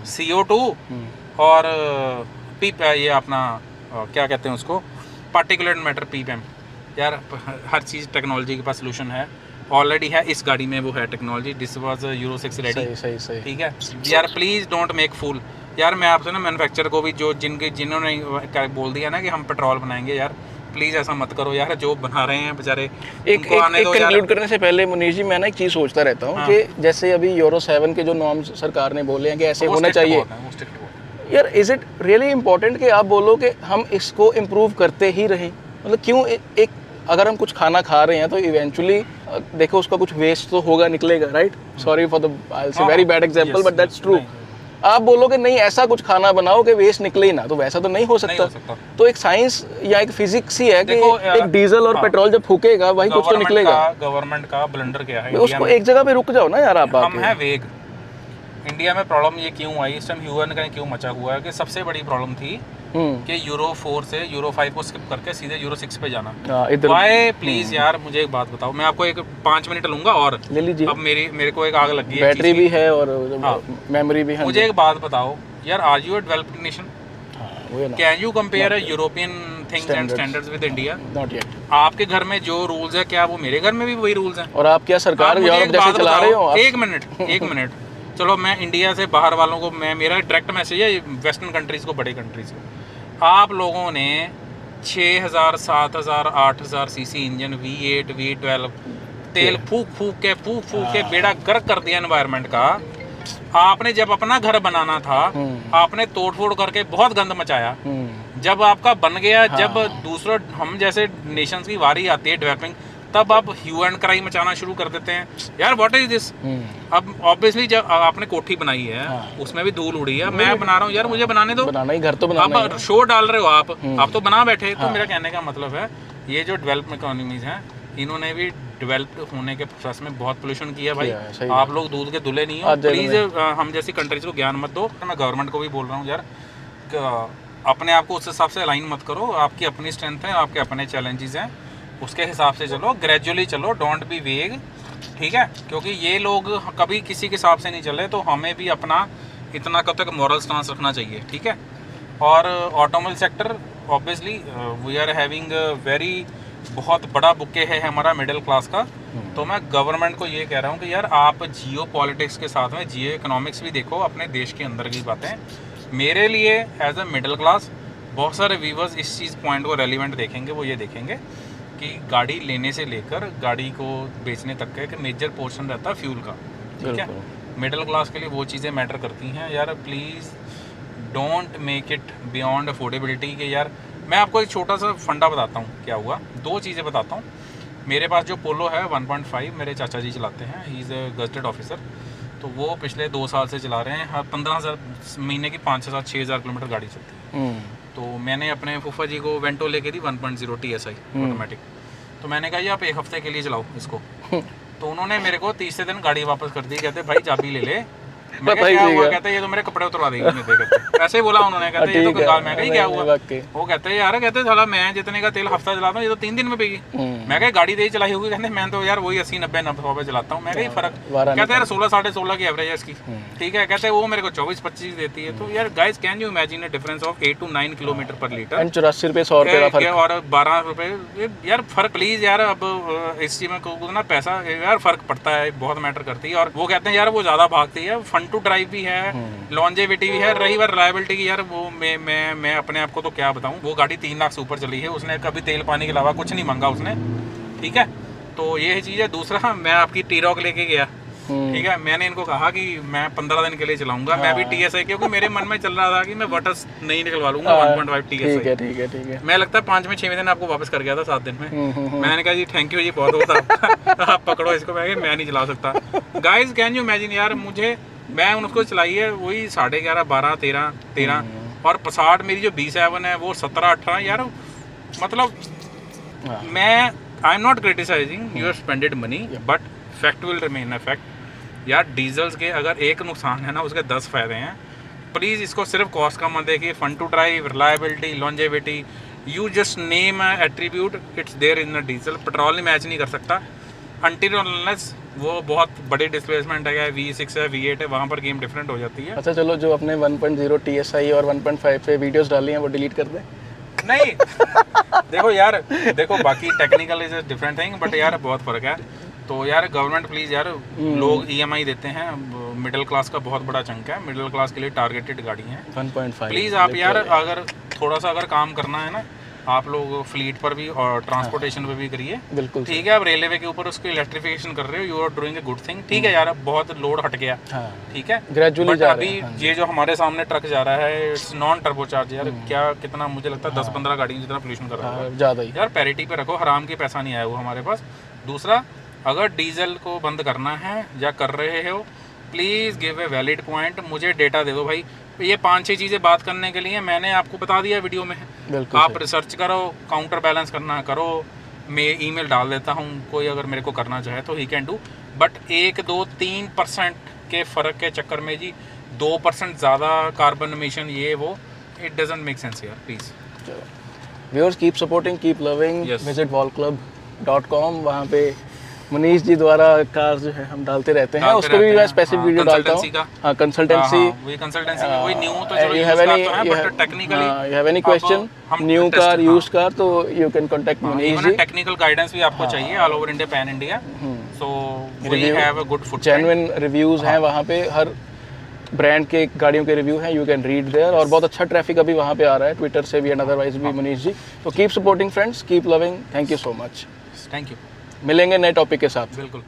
CO2 और ये अपना क्या कहते हैं उसको, पार्टिकुलेट मैटर, PPM। यार हर चीज़ टेक्नोलॉजी के पास सोल्यूशन है, ऑलरेडी है, इस गाड़ी में वो है technology, this was euro 6 ready. सही ठीक है यार, प्लीज़ डोंट मेक फूल। यार मैं आपसे ना मैन्युफैक्चर को भी, जो जिन्होंने बोल दिया ना कि हम पेट्रोल बनाएंगे, यार प्लीज़ ऐसा मत करो यार, जो बना रहे हैं बेचारे, एक कंक्लूड करने से पहले मुनीश जी, मैं ना एक चीज़ सोचता रहता हूँ कि जैसे अभी यूरो 7 के जो नॉर्म्स सरकार ने बोले हैं कि ऐसे होना चाहिए, यार इज़ इट रियली इम्पोर्टेंट कि आप बोलो कि हम इसको इम्प्रूव करते ही रहें? मतलब क्यों एक अगर हम कुछ खाना खा रहे हैं तो इवेंचुअली देखो उसका कुछ वेस्ट तो होगा, निकलेगा, राइट? सॉरी फॉर द आई से very bad example, but that's true. आप बोलोगे नहीं ऐसा कुछ खाना बनाओ कि वेस्ट निकले ही ना, तो वैसा तो नहीं हो सकता। तो एक साइंस या एक फिजिक्स ही है कि एक डीजल और पेट्रोल जब फूकेगा वही कुछ तो निकलेगा। गवर्नमेंट का ब्लंडर क्या है, उसको एक जगह पे रुक जाओ ना यार आप। हम है वेग। इंडिया में प्रॉब्लम ये क्यों आई, इस टाइम ह्यूमन का क्यों मचा हुआ है कि सबसे बड़ी प्रॉब्लम थी कि यूरो 4 से यूरो 5 को स्किप करके सीधे यूरो 6 पे जाना। वाई? प्लीज यार मुझे एक बात बताओ, मैं आपको एक 5 मिनट लूंगा और ले लीजिए। अब मेरे को एक आग लगी है, बैटरी भी है और मेमोरी भी है। मुझे एक बात बताओ यार, are you a developed nation? Can you compare European things and standards with India? Not yet. आपके घर में जो रूल्स है, क्या वो मेरे घर में भी वही रूल्स हैं? और आप क्या सरकार यूरोप जैसे चला रहे हो? एक मिनट चलो, मैं इंडिया से बाहर वालों को, मेरा डायरेक्ट मैसेज है वेस्टर्न कंट्रीज को, बड़े कंट्रीज को, आप लोगों ने 6000, 7000, 8000 सीसी इंजन, V8, V12 तेल फूक के बेड़ा गर्क कर दिया एनवायरनमेंट का। आपने जब अपना घर बनाना था, आपने तोड़ फोड़ करके बहुत गंद मचाया। जब आपका बन गया, जब दूसरा हम जैसे नेशंस की बारी आती है डेवलपिंग, तब आप ह्यू एंड क्राई मचाना शुरू कर देते हैं। यार व्हाट इज दिस? अब ऑब्वियसली जब आपने कोठी बनाई है, उसमें भी धूल उड़ी है, मैं बना रहा हूँ यार, मुझे बनाने दो, बनाना ही, घर तो बनाना अब शो डाल रहे हो आप तो बना बैठे। तो मेरा कहने का मतलब है, ये जो डेवलप्ड इकोनॉमीज हैं, इन्होंने भी डेवलप्ड होने के प्रोसेस में बहुत पोल्यूशन किया भाई। आप लोग दूध के दुले नहीं हो, प्लीज हम जैसी कंट्रीज को ज्ञान मत दो। मैं गवर्नमेंट को भी बोल रहा हूँ यार, अपने आप को उस हिसाब से अलाइन मत करो। आपकी अपनी स्ट्रेंथ है, आपके अपने चैलेंजेस हैं, उसके हिसाब से चलो, ग्रेजुअली चलो, डोंट बी वेग, ठीक है? क्योंकि ये लोग कभी किसी के हिसाब से नहीं चले, तो हमें भी अपना इतना कब तक मॉरल स्टांस रखना चाहिए, ठीक है? और automobile sector obviously we are having very, बहुत बड़ा बुके है हमारा मिडिल क्लास का। तो मैं गवर्नमेंट को ये कह रहा हूँ कि यार आप जियो पॉलिटिक्स के साथ में जियो इकोनॉमिक्स भी देखो, अपने देश के अंदर की बातें। मेरे लिए एज अ मिडिल क्लास, बहुत सारे व्यूवर्स इस चीज़ पॉइंट को रेलिवेंट देखेंगे, वो ये देखेंगे कि गाड़ी लेने से लेकर गाड़ी को बेचने तक का एक मेजर पोर्शन रहता है फ्यूल का, ठीक है? मिडिल क्लास के लिए वो चीज़ें मैटर करती हैं यार। Please don't make it beyond affordability के। यार मैं आपको एक छोटा सा फंडा बताता हूँ क्या हुआ, 2 चीज़ें बताता हूँ। मेरे पास जो पोलो है 1.5 मेरे चाचा जी चलाते हैं, he is a gazetted officer. तो वो पिछले 2 साल से चला रहे हैं, हर 15,000 महीने की 5,000-6,000 किलोमीटर गाड़ी चलती है। तो मैंने अपने फूफा जी को वेंटो लेके दी 1.0 TSI ऑटोमेटिक। तो मैंने कहा ये आप 1 हफ्ते के लिए चलाओ इसको। तो उन्होंने मेरे को 30 दिन गाड़ी वापस कर दी। कहते भाई चाबी ले ले। मैं क्या हुआ? कहते ये तो मेरे कपड़े उतरवा देगी मुझे। कहते ऐसे ही बोला उन्होंने। कहते ये तो कंगाल। मैं कही क्या हुआ? वो कहते यार, कहते साला मैं जितने का तेल हफ्ता चलाता हूँ, ये तो 3 दिन में पेगी। मैं कहा गाड़ी दे चलाई होगी। कहते मैं तो यार वही 80-90 पे चलाता हूँ। मैं कही फर्क। कहते यार 16-16.5 की एवरेज है इसकी, ठीक है? कहते वो मेरे को 24-25 देती है। तो यार guys, can you imagine a difference of 8 to 9 kilometre पर लीटर? 84 रुपये 100 रुपये का फर्क और 12 रुपये यार फर्क। प्लीज यार, अब इस चीज में ना पैसा यार फर्क पड़ता है, बहुत मैटर करती है। और वो कहते हैं यार वो ज्यादा भागती है, फन टू ड्राइव भी है, लॉन्जेविटी भी है। रही बात रिलायबिलिटी की, यार वो मैं अपने आप को तो क्या बताऊं, वो गाड़ी 3 लाख से ऊपर चली है, उसने कभी तेल पानी के अलावा कुछ नहीं मांगा उसने, ठीक है? तो ये चीज़ है। दूसरा, मैं आपकी टी-रॉक लेके गया, ठीक है? मैंने इनको कहा कि मैं 15 दिन के लिए चलाऊंगा। मैं भी TSI, क्योंकि मेरे मन में चल रहा था कि मैं वटस नहीं निकलवा लूंगा 1.5 TSI। ठीक है। मैं लगता है 5वें-6वें दिन आपको वापस कर गया था 7 दिन में। मैंने कहा जी थैंक यू जी, बहुत होता आप पकड़ो इसको। मैं नहीं चला सकता। गाइज कैन यू इमेजिन यार, मैं उनको चलाई है वही 11.5, 12, 13 और पसाट मेरी जो B7 है वो 17-18। यार मतलब मैं I am not criticising, you have spended money, but fact will remain a fact. यार डीजल्स के अगर एक नुकसान है ना, उसके 10 फायदे हैं। प्लीज़ इसको सिर्फ कॉस्ट का मत देखिए, fun to drive, reliability, longevity, you just name attribute, it's there in the diesel. Petrol नहीं मैच नहीं कर सकता अनटिल अनलेस वो बहुत बड़ी डिस्प्लेसमेंट है, V6 है, V8 है, वहाँ पर गेम डिफरेंट हो जाती है। अच्छा चलो, जो अपने 1.0 TSI और 1.5 पे वीडियोस डाली हैं वो डिलीट कर दें। नहीं देखो यार, देखो बाकी technical is a different thing, but यार बहुत फ़र्क है। तो यार गवर्नमेंट प्लीज़ यार, लोग EMI देते हैं, मिडिल क्लास का बहुत बड़ा चंक है, मिडिल क्लास के लिए टारगेटेड गाड़ी है 1.5। प्लीज़ आप यार अगर थोड़ा सा अगर काम करना है ना, आप लोग फ्लीट पर भी और ट्रांसपोर्टेशन पे भी करिए। बिल्कुल ठीक है, आप रेलवे के ऊपर उसकी इलेक्ट्रिफिकेशन कर रहे हो, you are doing a good thing. ठीक है यार, अब बहुत लोड हट गया, ठीक है, ग्रेजुअली बट जा अभी रहे हैं। ये जो हमारे सामने ट्रक जा रहा है, इट्स नॉन टर्बो चार्ज यार, क्या कितना मुझे लगता है 10-15 गाड़ी जितना पोल्यूशन कर रहा है ज़्यादा ही यार। पैरिटी पे रखो, हराम की पैसा नहीं आया वो हमारे पास। दूसरा, अगर डीजल को बंद करना है या कर रहे हो, please give a valid point, मुझे डेटा दे दो भाई। ये 5-6 चीज़ें बात करने के लिए मैंने आपको बता दिया वीडियो में, आप रिसर्च करो, काउंटर बैलेंस करना करो, मैं ईमेल डाल देता हूँ, कोई अगर मेरे को करना चाहे तो ही कैन डू। बट 1-2-3% के फ़र्क के चक्कर में जी 2% ज़्यादा कार्बन एमिशन ये वो, इट डजंट मेक सेंस यार, please. Viewers, keep supporting, keep loving, visit wallclub.com। वहाँ पे मनीष जी द्वारा कार जो है हम डालते रहते हैं, उसको भी मैं स्पेसिफिक वीडियो डालता हूँ। हाँ, कंसल्टेंसी, वही कंसल्टेंसी, वही न्यू तो चलो you यूज have any करते हैं, but technically you have any question, new car, used car, तो you can contact Manish ji. Technical guidance भी आपको चाहिए all over India, pan India, so we have a good footprint. Genuine reviews हैं वहाँ पे, हर brand के गाड़ियों के रिव्यू हैं, यू कैन रीड देयर। और बहुत अच्छा ट्रैफिक अभी वहाँ पे आ रहा है, ट्विटर से भी एंड अदरवाइज भी मनीष जी। तो keep supporting friends, keep loving, thank you so much, thank you. मिलेंगे नए टॉपिक के साथ। बिल्कुल।